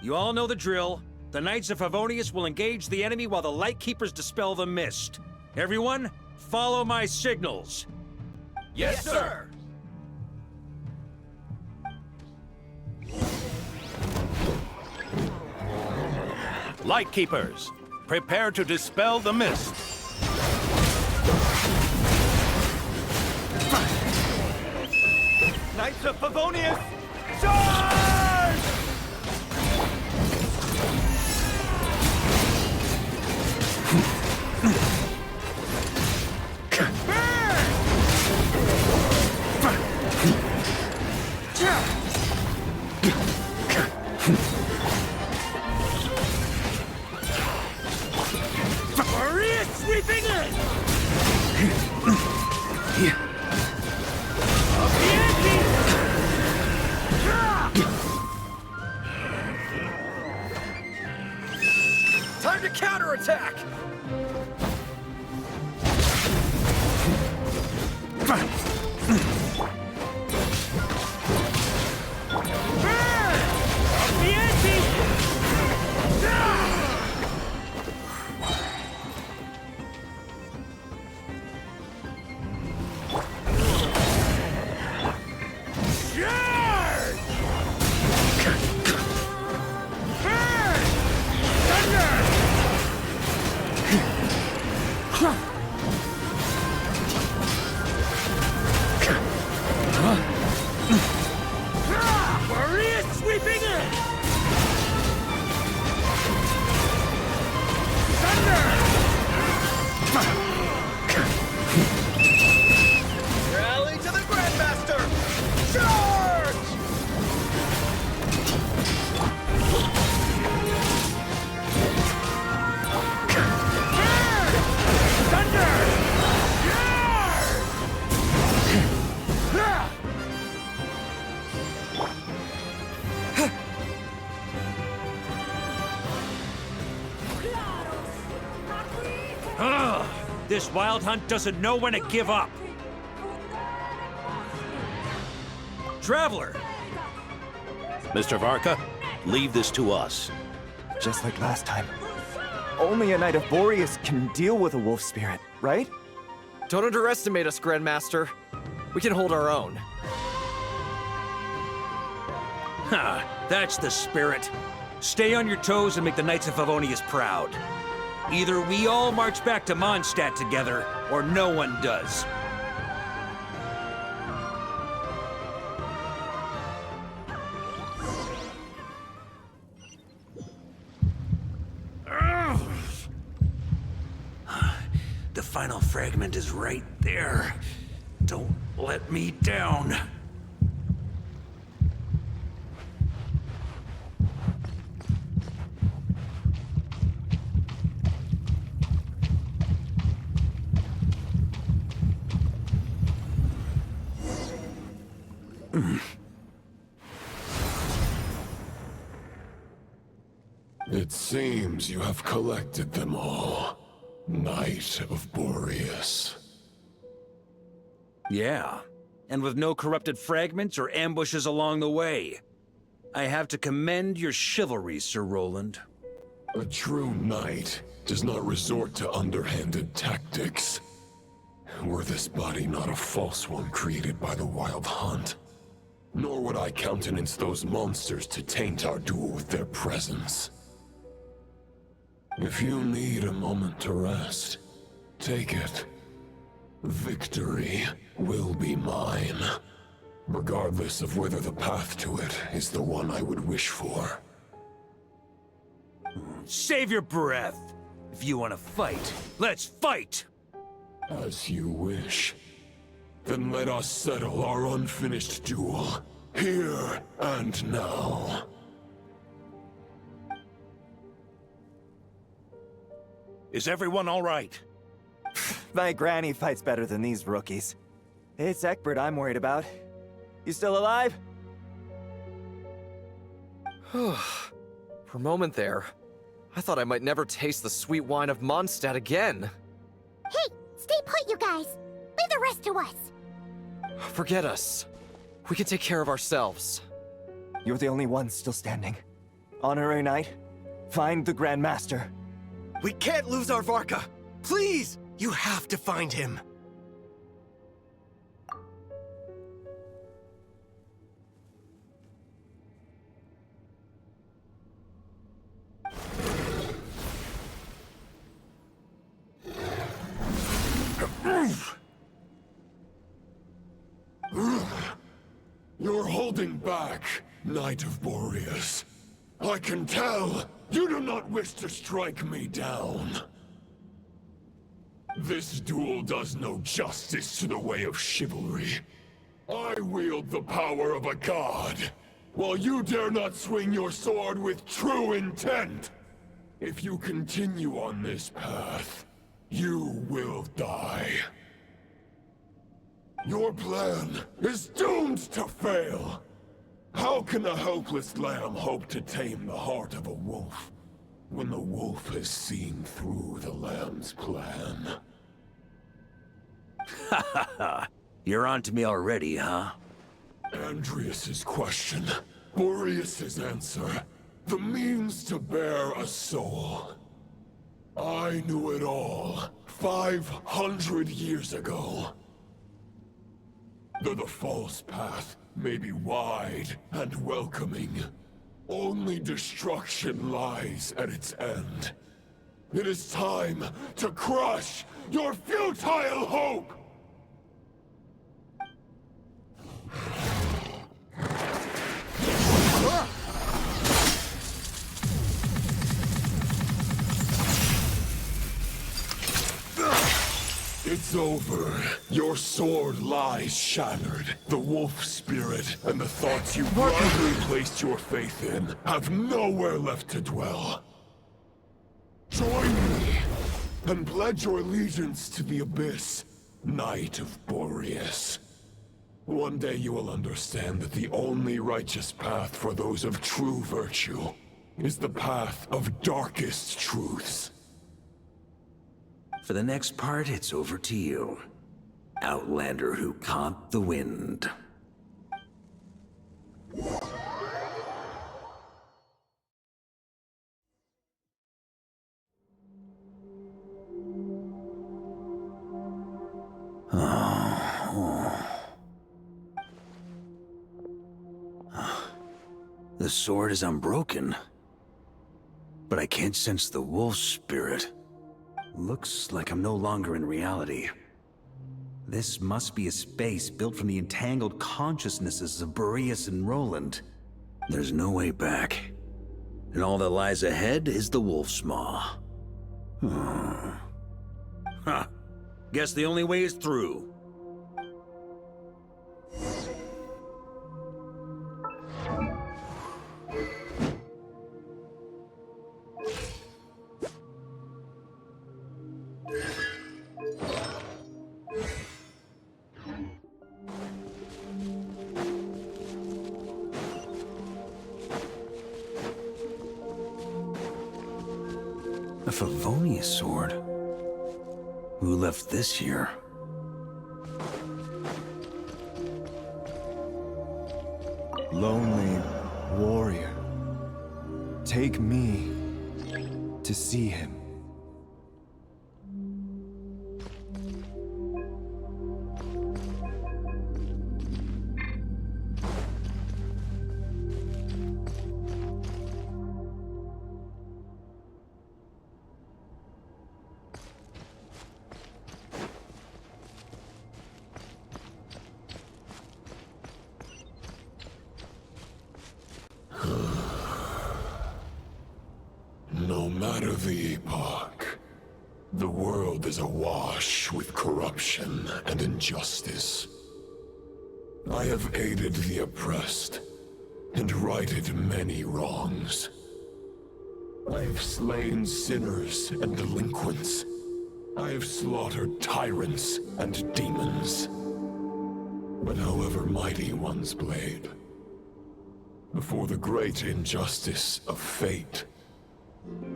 You all know the drill. The Knights of Favonius will engage the enemy while the Lightkeepers dispel the mist. Everyone, follow my signals. Yes, sir! Lightkeepers, prepare to dispel the mist. Knights of Favonius, charge! Majoris sweeping in! Time to counterattack! Rally to the Grandmaster! Charge! Ugh, this Wild Hunt doesn't know when to give up. Traveler! Mr. Varka, leave this to us. Just like last time. Only a Knight of Boreas can deal with a wolf spirit, right? Don't underestimate us, Grandmaster. We can hold our own. Ha! That's the spirit. Stay on your toes and make the Knights of Favonius proud. Either we all march back to Mondstadt together, or no one does. Ugh. The final fragment is right there. Don't let me down. It seems you have collected them all, Knight of Boreas. Yeah, and with no corrupted fragments or ambushes along the way. I have to commend your chivalry, Sir Roland. A true knight does not resort to underhanded tactics. Were this body not a false one created by the Wild Hunt, nor would I countenance those monsters to taint our duel with their presence. If you need a moment to rest, take it. Victory will be mine, regardless of whether the path to it is the one I would wish for. Save your breath! If you want to fight, let's fight! As you wish. Then let us settle our unfinished duel, here and now. Is everyone all right? My granny fights better than these rookies. It's Egbert I'm worried about. You still alive? For a moment there, I thought I might never taste the sweet wine of Mondstadt again. Hey, stay put, you guys. Leave the rest to us. Forget us. We can take care of ourselves. You're the only one still standing. Honorary Knight, find the Grand Master. We can't lose our Varka! Please! You have to find him! You're holding back, Knight of Boreas. I can tell you do not wish to strike me down. This duel does no justice to the way of chivalry. I wield the power of a god, while you dare not swing your sword with true intent. If you continue on this path, you will die. Your plan is doomed to fail. How can a helpless lamb hope to tame the heart of a wolf, when the wolf has seen through the lamb's plan? Ha ha ha! You're on to me already, huh? Andreas's question, Boreas's answer, the means to bear a soul. I knew it all 500 years ago. Though the false path may be wide and welcoming, only destruction lies at its end. It is time to crush your futile hope! It's over. Your sword lies shattered. The wolf spirit and the thoughts you blindly placed your faith in have nowhere left to dwell. Join me and pledge your allegiance to the abyss, Knight of Boreas. One day you will understand that the only righteous path for those of true virtue is the path of darkest truths. For the next part, it's over to you. Outlander who caught the wind. The sword is unbroken, but I can't sense the wolf spirit. Looks like I'm no longer in reality. This must be a space built from the entangled consciousnesses of Boreas and Roland. There's no way back. And all that lies ahead is the wolf's maw. Huh. Guess the only way is through. A Favonius sword? Who left this here? Lonely warrior, take me to see him. No matter the epoch, the world is awash with corruption and injustice. I have aided the oppressed and righted many wrongs. I have slain sinners and delinquents. I have slaughtered tyrants and demons. But however mighty one's blade, before the great injustice of fate,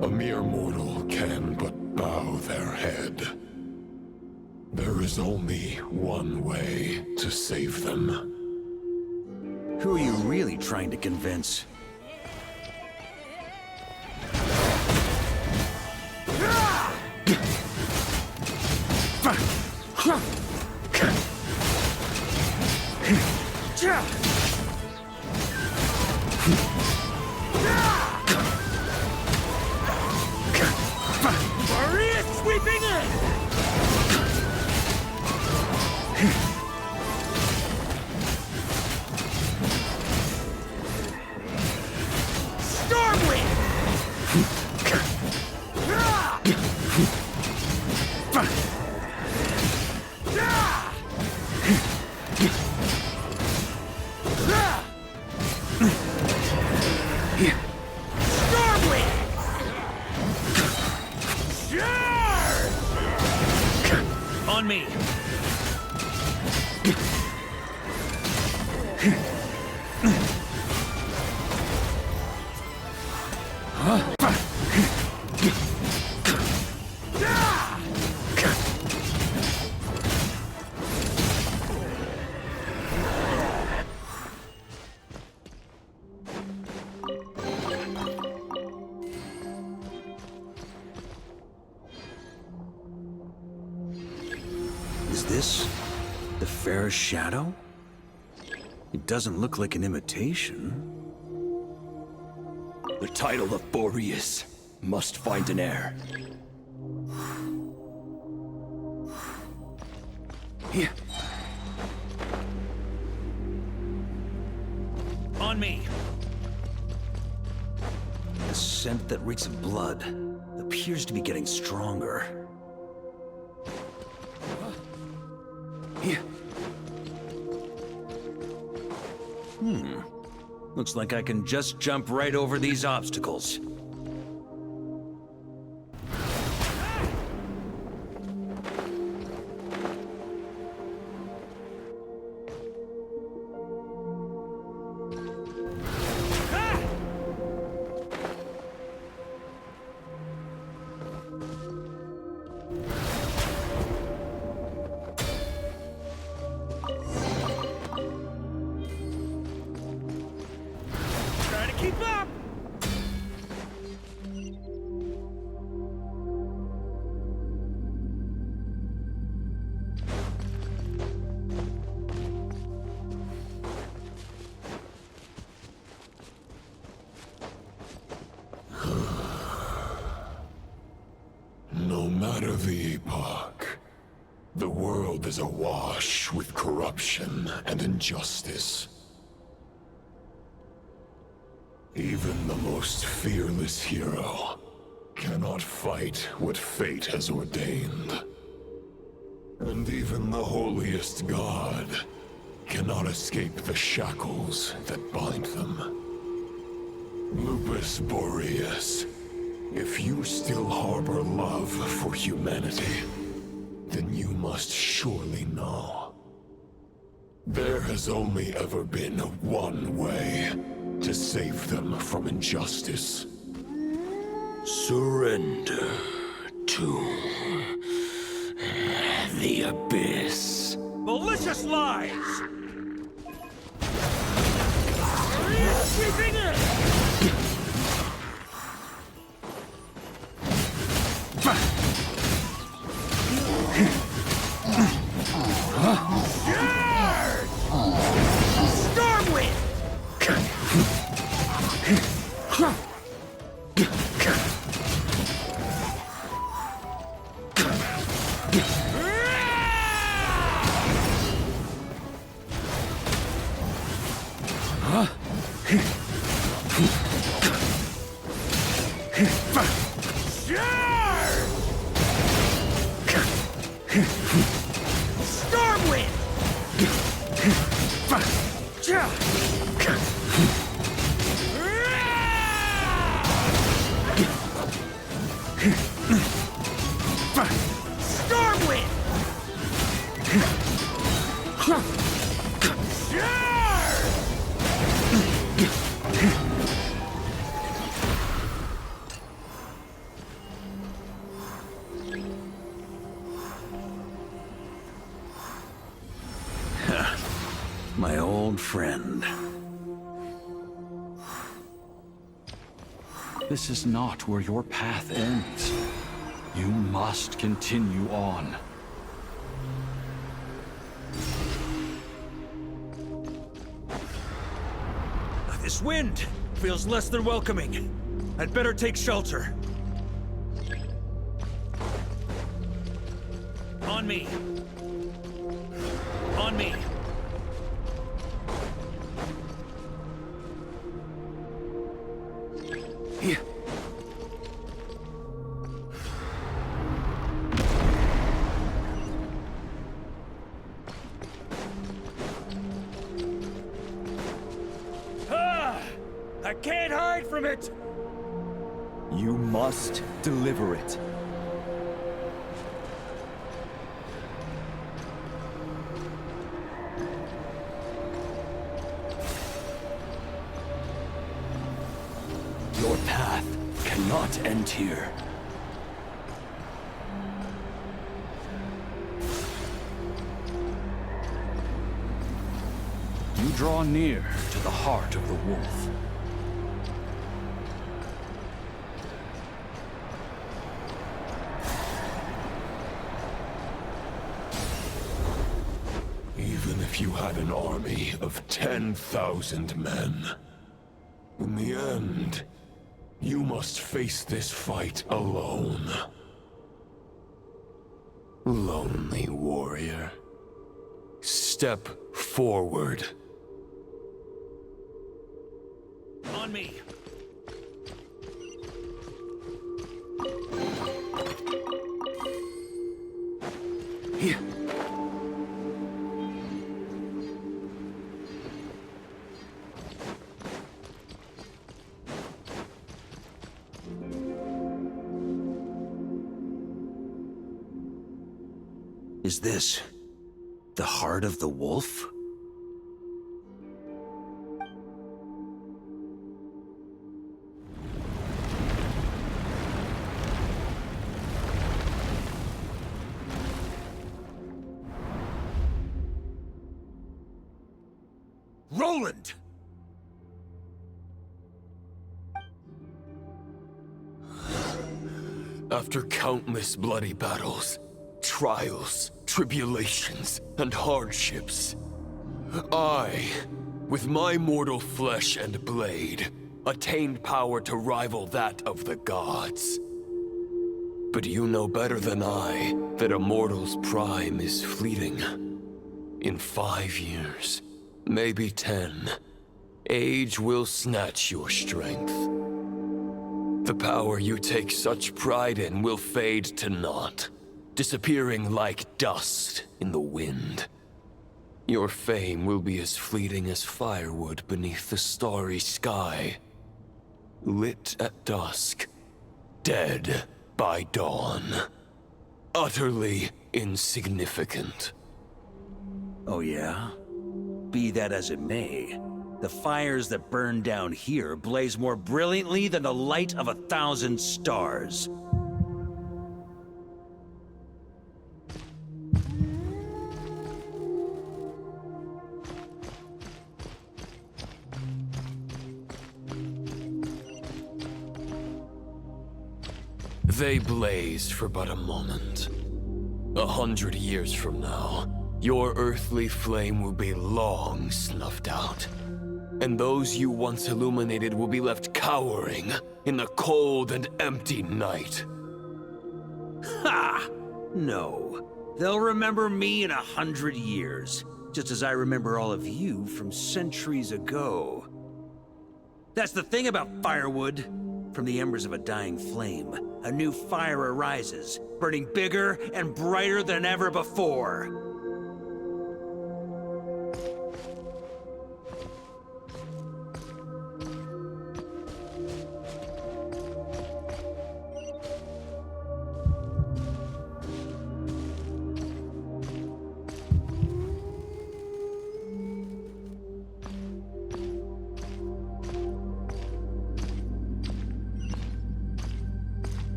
a mere mortal can but bow their head. There is only one way to save them. Who are you really trying to convince? Majoris sweeping in! Stormwind! On me! Is this the fair shadow? It doesn't look like an imitation. The title of Boreas must find an heir. Here. On me! The scent that reeks of blood appears to be getting stronger. Here. Looks like I can just jump right over these obstacles. Try to keep up! No matter the epoch, the world is awash with corruption and injustice. Even the most fearless hero cannot fight what fate has ordained. And even the holiest god cannot escape the shackles that bind them. Lupus Boreas, if you still harbor love for humanity, then you must surely know. There has only ever been one way to save them from injustice. Surrender to the abyss. Malicious lies! Sweeping in! Stormwind! Stormwind! My old friend. This is not where your path ends. You must continue on. This wind feels less than welcoming. I'd better take shelter. On me. On me. Here. I can't hide from it! You must deliver it. Your path cannot end here. You draw near to the heart of the wolf. Even if you had an army of 10,000 men, in the end, you must face this fight alone. Lonely warrior. Step forward. On me. Here. Is this the heart of the wolf? Roland! After countless bloody battles, trials, tribulations, and hardships, I, with my mortal flesh and blade, attained power to rival that of the gods. But you know better than I that a mortal's prime is fleeting. In 5 years, maybe 10, age will snatch your strength. The power you take such pride in will fade to naught, disappearing like dust in the wind. Your fame will be as fleeting as firewood beneath the starry sky, lit at dusk, dead by dawn. Utterly insignificant. Oh yeah? Be that as it may, the fires that burn down here blaze more brilliantly than the light of 1,000 stars. They blaze for but a moment. 100 years from now, your earthly flame will be long snuffed out. And those you once illuminated will be left cowering in the cold and empty night. Ha! No. They'll remember me in 100 years, just as I remember all of you from centuries ago. That's the thing about firewood. From the embers of a dying flame, a new fire arises, burning bigger and brighter than ever before.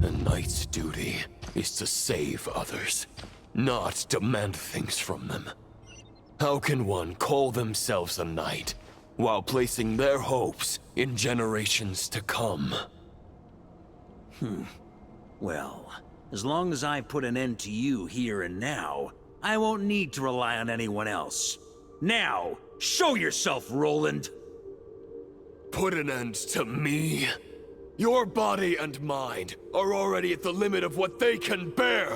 A knight's duty is to save others, not demand things from them. How can one call themselves a knight while placing their hopes in generations to come? Well, as long as I put an end to you here and now, I won't need to rely on anyone else. Now, show yourself, Roland! Put an end to me? Your body and mind are already at the limit of what they can bear.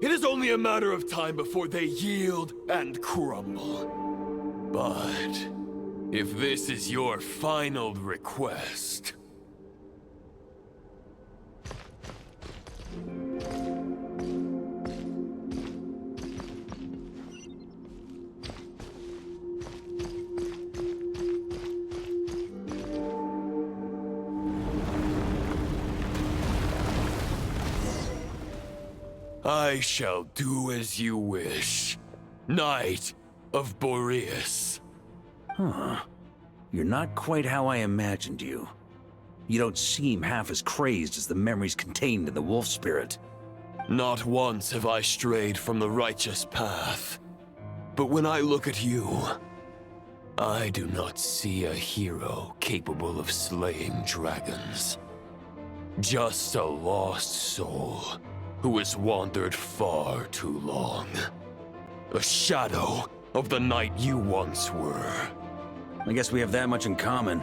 It is only a matter of time before they yield and crumble. But if this is your final request... I shall do as you wish, Knight of Boreas. Huh. You're not quite how I imagined you. You don't seem half as crazed as the memories contained in the wolf spirit. Not once have I strayed from the righteous path. But when I look at you, I do not see a hero capable of slaying dragons. Just a lost soul who has wandered far too long. A shadow of the knight you once were. I guess we have that much in common.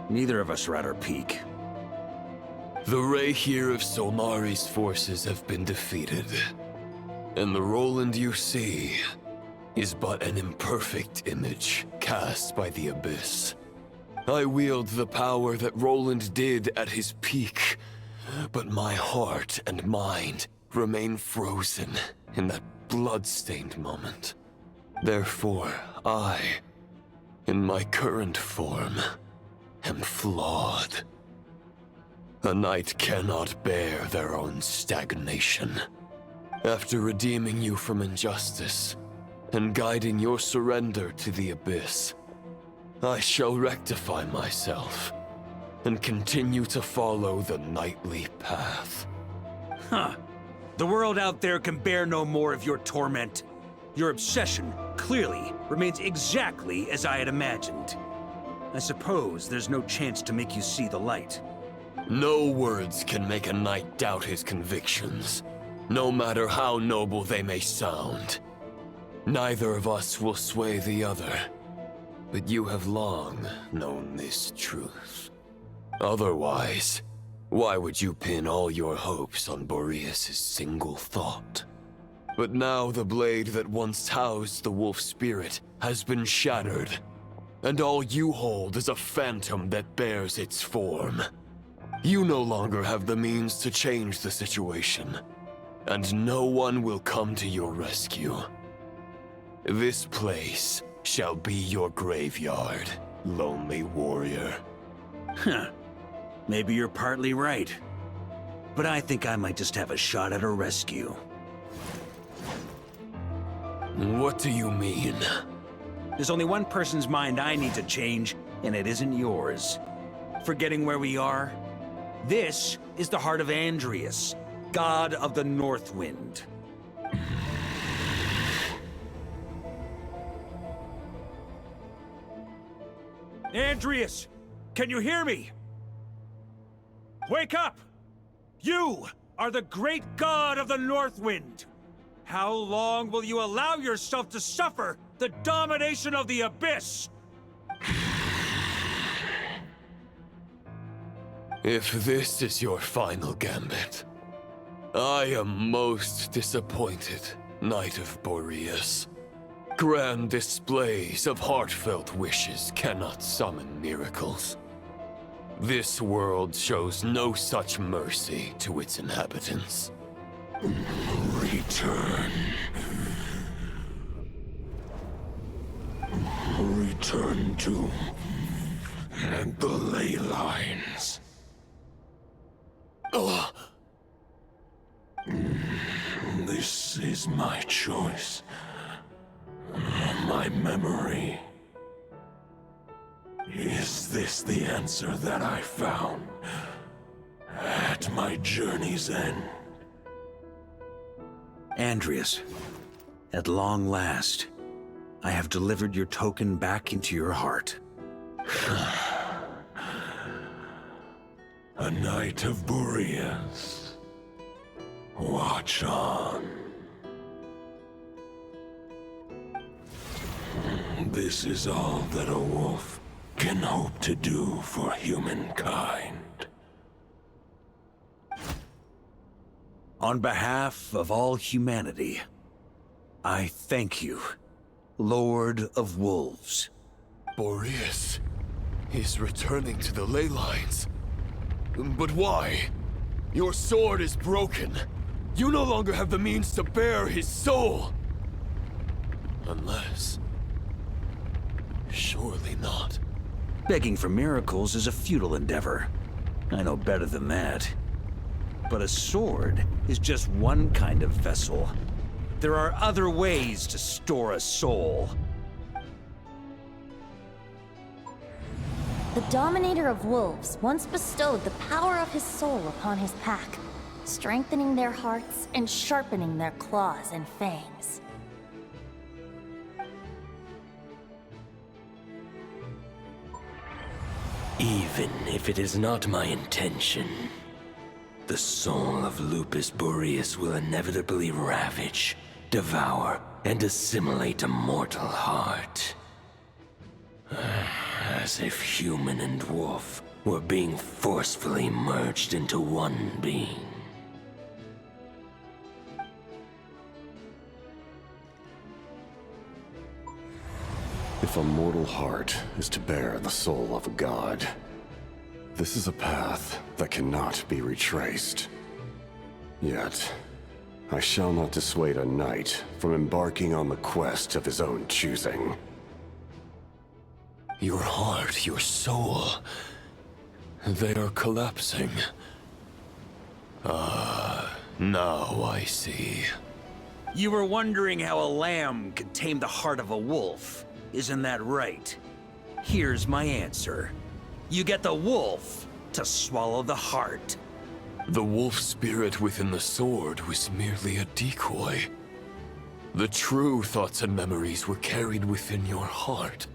Neither of us are at our peak. The Rayhir of Solnari's forces have been defeated. And the Roland you see is but an imperfect image cast by the Abyss. I wield the power that Roland did at his peak, but my heart and mind remain frozen in that blood-stained moment. Therefore, I, in my current form, am flawed. A knight cannot bear their own stagnation. After redeeming you from injustice, and guiding your surrender to the Abyss, I shall rectify myself, and continue to follow the knightly path. Huh. The world out there can bear no more of your torment. Your obsession, clearly, remains exactly as I had imagined. I suppose there's no chance to make you see the light. No words can make a knight doubt his convictions, no matter how noble they may sound. Neither of us will sway the other, but you have long known this truth. Otherwise, why would you pin all your hopes on Boreas' single thought? But now the blade that once housed the wolf spirit has been shattered, and all you hold is a phantom that bears its form. You no longer have the means to change the situation, and no one will come to your rescue. This place shall be your graveyard, lonely warrior. Huh. Maybe you're partly right. But I think I might just have a shot at a rescue. What do you mean? There's only one person's mind I need to change, and it isn't yours. Forgetting where we are? This is the heart of Andrias, god of the North Wind. Andrias! Can you hear me? Wake up! You are the great god of the North Wind! How long will you allow yourself to suffer the domination of the Abyss? If this is your final gambit, I am most disappointed, Knight of Boreas. Grand displays of heartfelt wishes cannot summon miracles. This world shows no such mercy to its inhabitants. Return. Return to the ley lines. This is my choice. My memory. Is this the answer that I found at my journey's end? Andreas, at long last, I have delivered your token back into your heart. A knight of Boreas. Watch on. This is all that a wolf can hope to do for humankind. On behalf of all humanity, I thank you, Lord of Wolves. Boreas is returning to the ley lines. But why? Your sword is broken. You no longer have the means to bear his soul. Unless... surely not. Begging for miracles is a futile endeavor. I know better than that. But a sword is just one kind of vessel. There are other ways to store a soul. The Dominator of Wolves once bestowed the power of his soul upon his pack, strengthening their hearts and sharpening their claws and fangs. Even if it is not my intention, the soul of Lupus Boreas will inevitably ravage, devour, and assimilate a mortal heart. As if human and wolf were being forcefully merged into one being. If a mortal heart is to bear the soul of a god, this is a path that cannot be retraced. Yet, I shall not dissuade a knight from embarking on the quest of his own choosing. Your heart, your soul, they are collapsing. Now I see. You were wondering how a lamb could tame the heart of a wolf. Isn't that right? Here's my answer. You get the wolf to swallow the heart. The wolf spirit within the sword was merely a decoy. The true thoughts and memories were carried within your heart.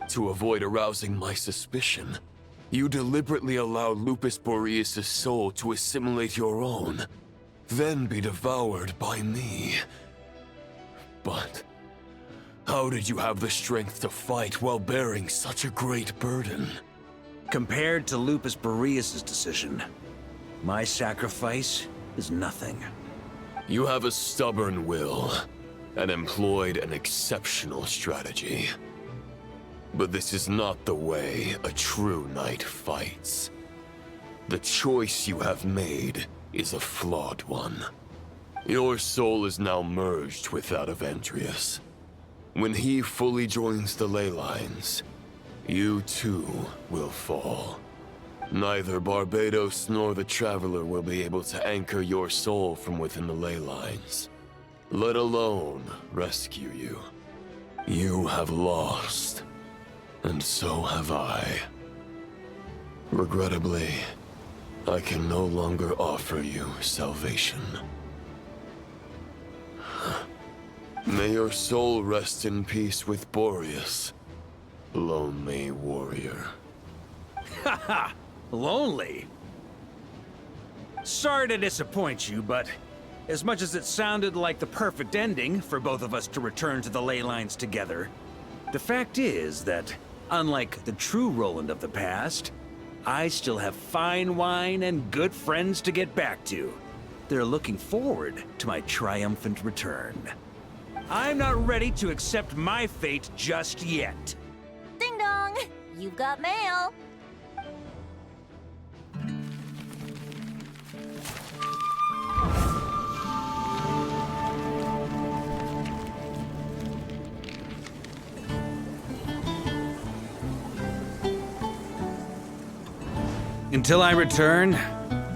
To avoid arousing my suspicion, you deliberately allow Lupus Boreas' soul to assimilate your own, then be devoured by me. But how did you have the strength to fight while bearing such a great burden? Compared to Lupus Boreas' decision, my sacrifice is nothing. You have a stubborn will, and employed an exceptional strategy. But this is not the way a true knight fights. The choice you have made is a flawed one. Your soul is now merged with that of Andreas. When he fully joins the ley lines, you too will fall. Neither Barbados nor the Traveler will be able to anchor your soul from within the ley lines, let alone rescue you. You have lost, and so have I. Regrettably, I can no longer offer you salvation. May your soul rest in peace with Boreas, lonely warrior. Haha! Lonely? Sorry to disappoint you, but as much as it sounded like the perfect ending for both of us to return to the ley lines together, the fact is that, unlike the true Roland of the past, I still have fine wine and good friends to get back to. they're looking forward to my triumphant return. I'm not ready to accept my fate just yet. Ding dong! You've got mail. Until I return,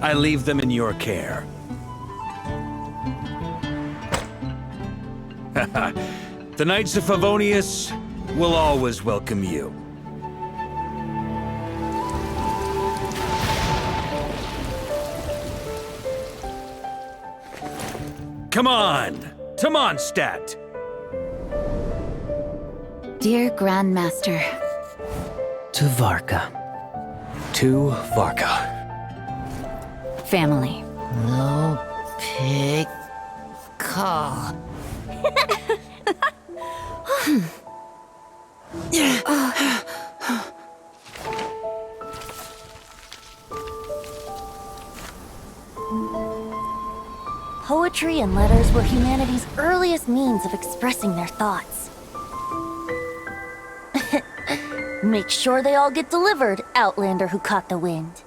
I leave them in your care. The Knights of Favonius will always welcome you. Come on, to Mondstadt! Dear Grandmaster. To Varka. To Varka. Family. No pig call. Poetry and letters were humanity's earliest means of expressing their thoughts. Make sure they all get delivered, Outlander who caught the wind.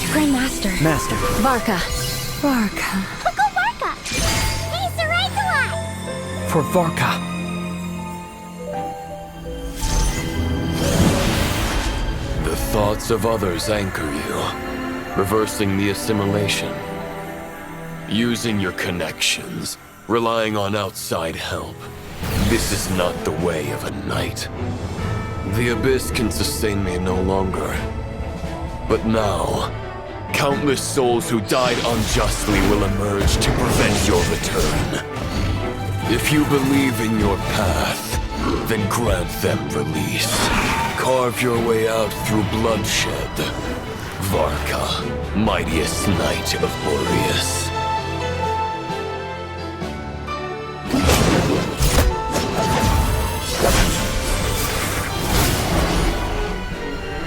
Grandmaster. Master. Varka. Uncle Varka! Hey, Sarai! For Varka. The thoughts of others anchor you, reversing the assimilation. Using your connections, relying on outside help. This is not the way of a knight. The Abyss can sustain me no longer. But now, countless souls who died unjustly will emerge to prevent your return. If you believe in your path, then grant them release. Carve your way out through bloodshed. Varka, mightiest knight of Boreas.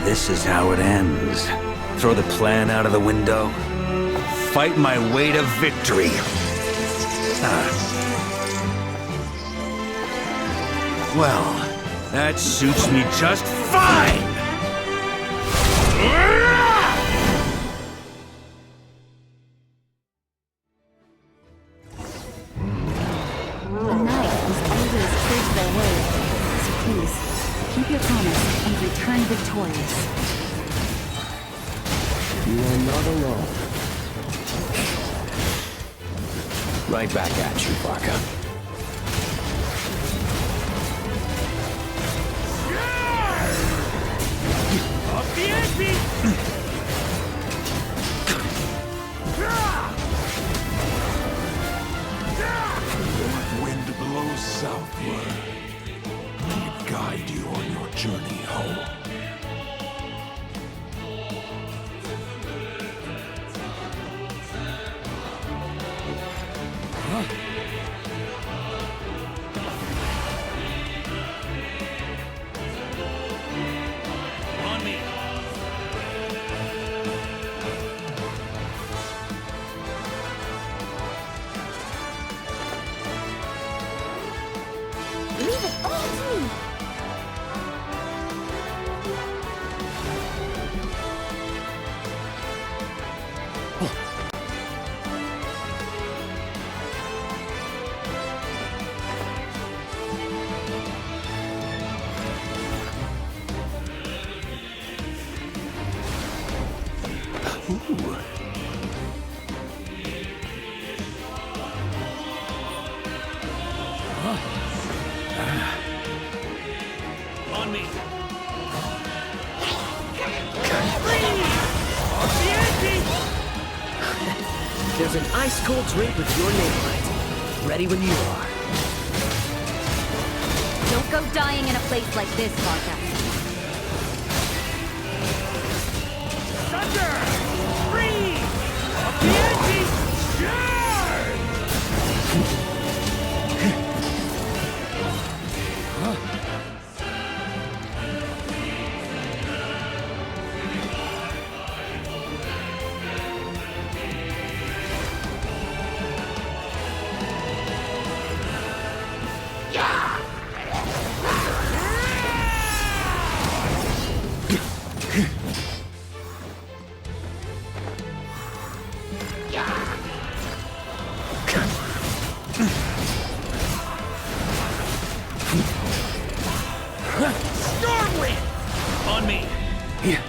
This is how it ends. Throw the plan out of the window. Fight my way to victory. Well, that suits me just fine! The night was always clear to their way. So please, keep your promise and return victorious. You are not alone. Right back at you, Varka. Up the ante! North wind blows southward. May it guide you on your journey home. On me! Leave it all to me! On me! There's an ice-cold drink with your name on it. Ready when you are. Don't go dying in a place like this, Varka. Thunder! Freeze! Up the ante! Charge! Stormwind! On me! Yeah.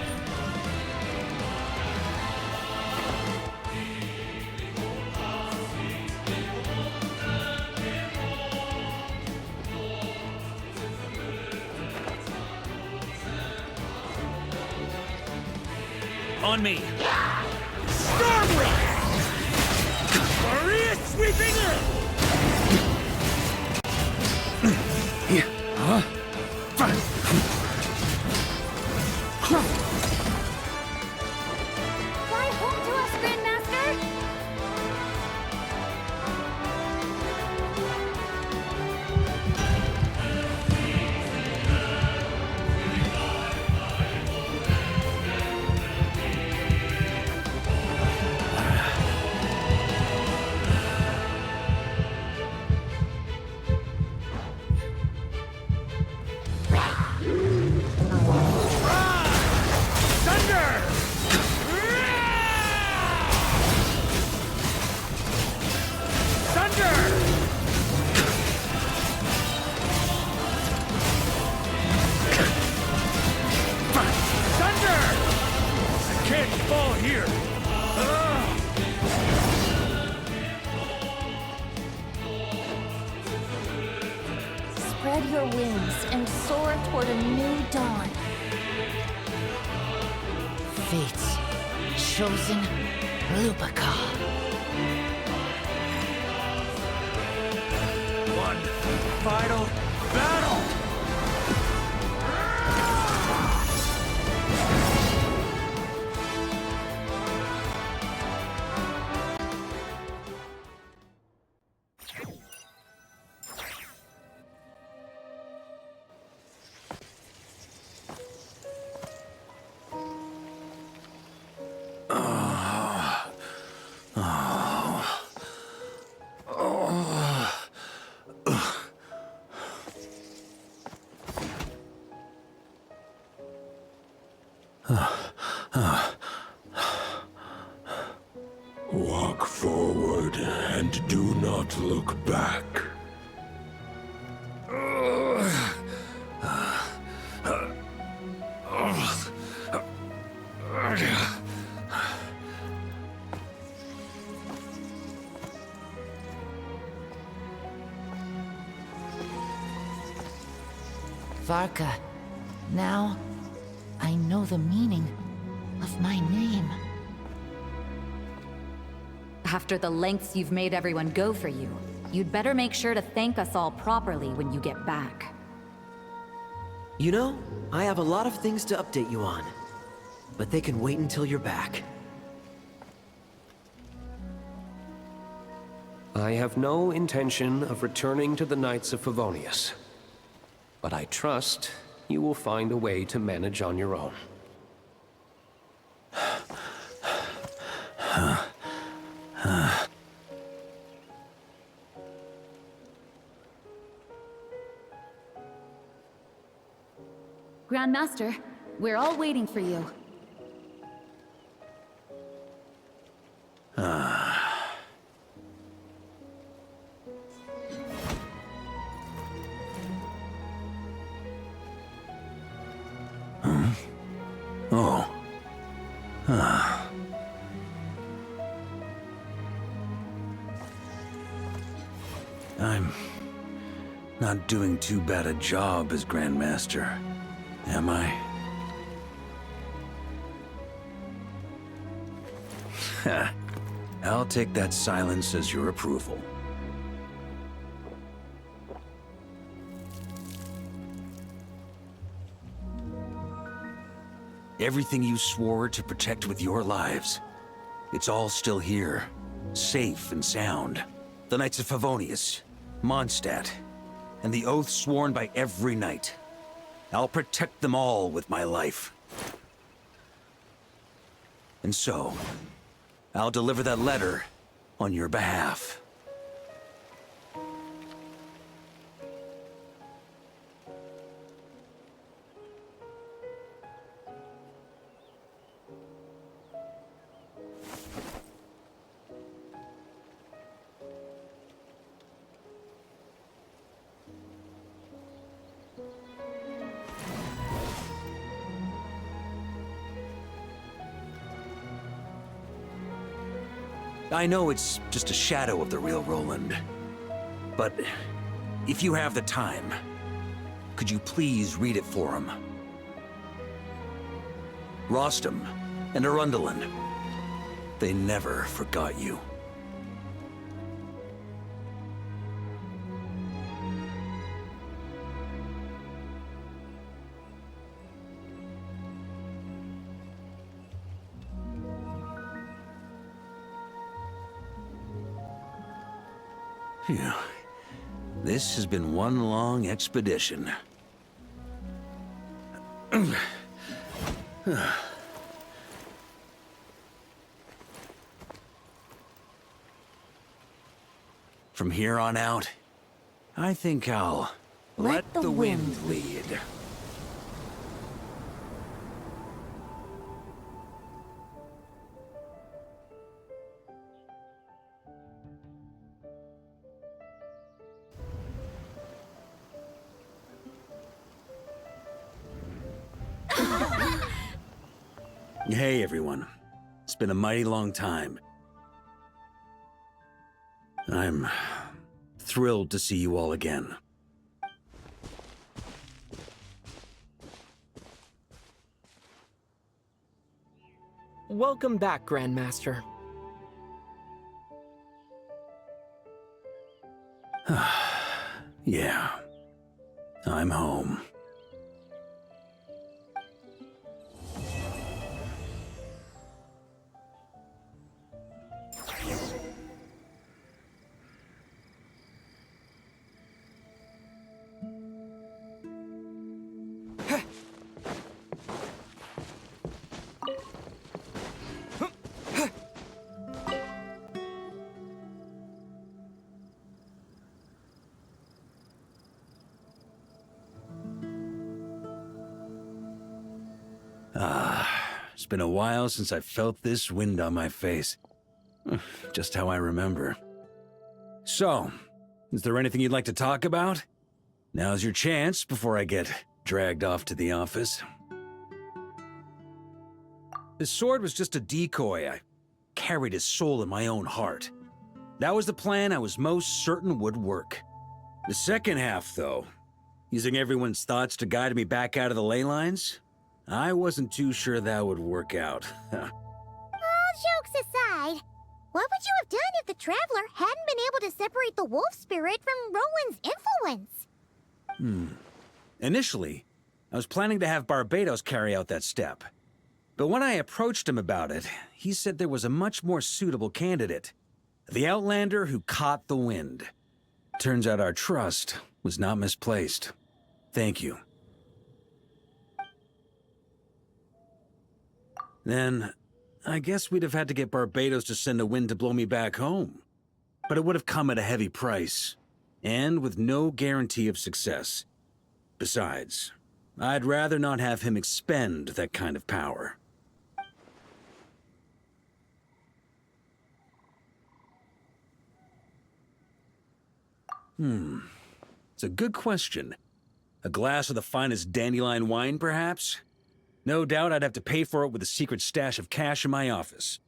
On me! Stormwind! Maria sweeping in! Yeah. Huh? Fly home to us, Grandmaster! Thunder! Thunder! Thunder! I can't fall here! Spread your wings and soar toward a new dawn. Fate's chosen Lupus. One final battle! Walk forward and do not look back. Varka, now I know the meaning of my name. After the lengths you've made everyone go for you, you'd better make sure to thank us all properly when you get back. You know, I have a lot of things to update you on. But they can wait until you're back. I have no intention of returning to the Knights of Favonius. But I trust you will find a way to manage on your own. Grandmaster, we're all waiting for you. Oh. I'm not doing too bad a job as Grandmaster, am I? I'll take that silence as your approval. Everything you swore to protect with your lives, it's all still here, safe and sound. The Knights of Favonius, Mondstadt, and the oath sworn by every knight. I'll protect them all with my life. And so, I'll deliver that letter on your behalf. I know it's just a shadow of the real Roland, but if you have the time, could you please read it for him? Rostam and Arundelen, they never forgot you. Phew. This has been one long expedition. From here on out, I think I'll let the wind lead. Hey, everyone. It's been a mighty long time. I'm thrilled to see you all again. Welcome back, Grandmaster. Yeah. I'm home. It's been a while since I felt this wind on my face. Just how I remember. So, is there anything you'd like to talk about? Now's your chance before I get dragged off to the office. His sword was just a decoy. I carried his soul in my own heart. That was the plan I was most certain would work. The second half, though, using everyone's thoughts to guide me back out of the ley lines, I wasn't too sure that would work out. All jokes aside, what would you have done if the Traveler hadn't been able to separate the wolf spirit from Roland's influence? Initially, I was planning to have Barbados carry out that step. But when I approached him about it, he said there was a much more suitable candidate. The Outlander who caught the wind. Turns out our trust was not misplaced. Thank you. Then, I guess we'd have had to get Barbados to send a wind to blow me back home. But it would have come at a heavy price, and with no guarantee of success. Besides, I'd rather not have him expend that kind of power. It's a good question. A glass of the finest dandelion wine, perhaps? No doubt I'd have to pay for it with a secret stash of cash in my office.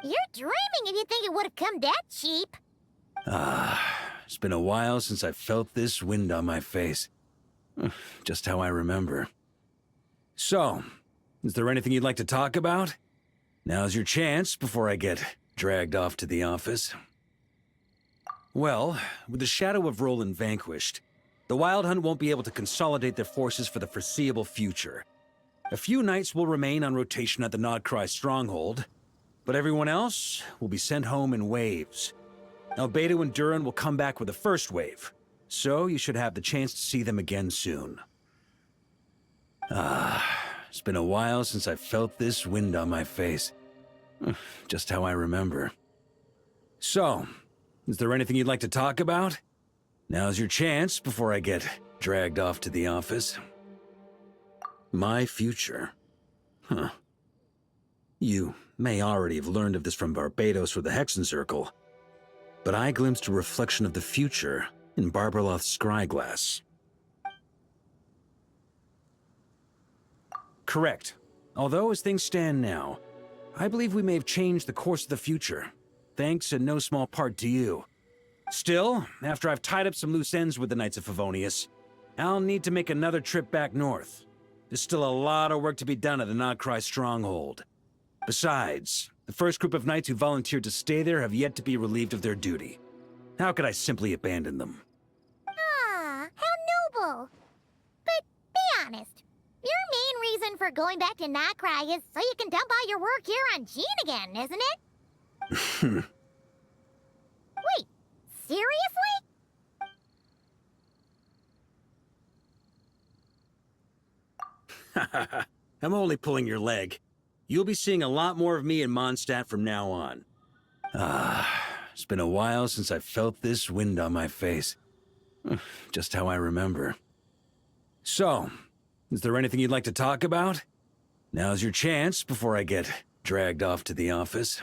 You're dreaming if you think it would have come that cheap. It's been a while since I felt this wind on my face. Just how I remember. So, is there anything you'd like to talk about? Now's your chance before I get dragged off to the office. Well, with the shadow of Roland vanquished, the Wild Hunt won't be able to consolidate their forces for the foreseeable future. A few knights will remain on rotation at the Nodcry stronghold, but everyone else will be sent home in waves. Albedo and Duran will come back with the first wave, so you should have the chance to see them again soon. It's been a while since I felt this wind on my face. Just how I remember. So, is there anything you'd like to talk about? Now's your chance before I get dragged off to the office. My future. Huh. You may already have learned of this from Barbados or the Hexen Circle, but I glimpsed a reflection of the future in Barbarloth's scryglass. Correct. Although as things stand now, I believe we may have changed the course of the future, thanks in no small part to you. Still, after I've tied up some loose ends with the Knights of Favonius, I'll need to make another trip back north. There's still a lot of work to be done at the Nodcry stronghold. Besides, the first group of knights who volunteered to stay there have yet to be relieved of their duty. How could I simply abandon them? Ah, how noble. But be honest, your main reason for going back to Nodcry is so you can dump all your work here on Jean again, isn't it? Wait, seriously? I'm only pulling your leg. You'll be seeing a lot more of me in Mondstadt from now on. It's been a while since I felt this wind on my face. Just how I remember. So, is there anything you'd like to talk about? Now's your chance before I get dragged off to the office.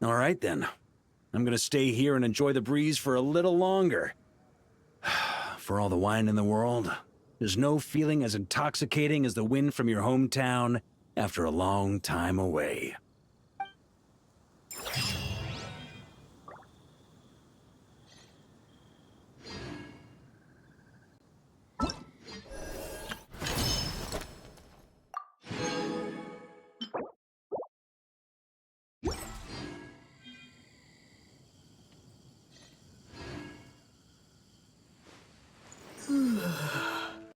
All right then. I'm gonna stay here and enjoy the breeze for a little longer. For all the wine in the world, there's no feeling as intoxicating as the wind from your hometown after a long time away.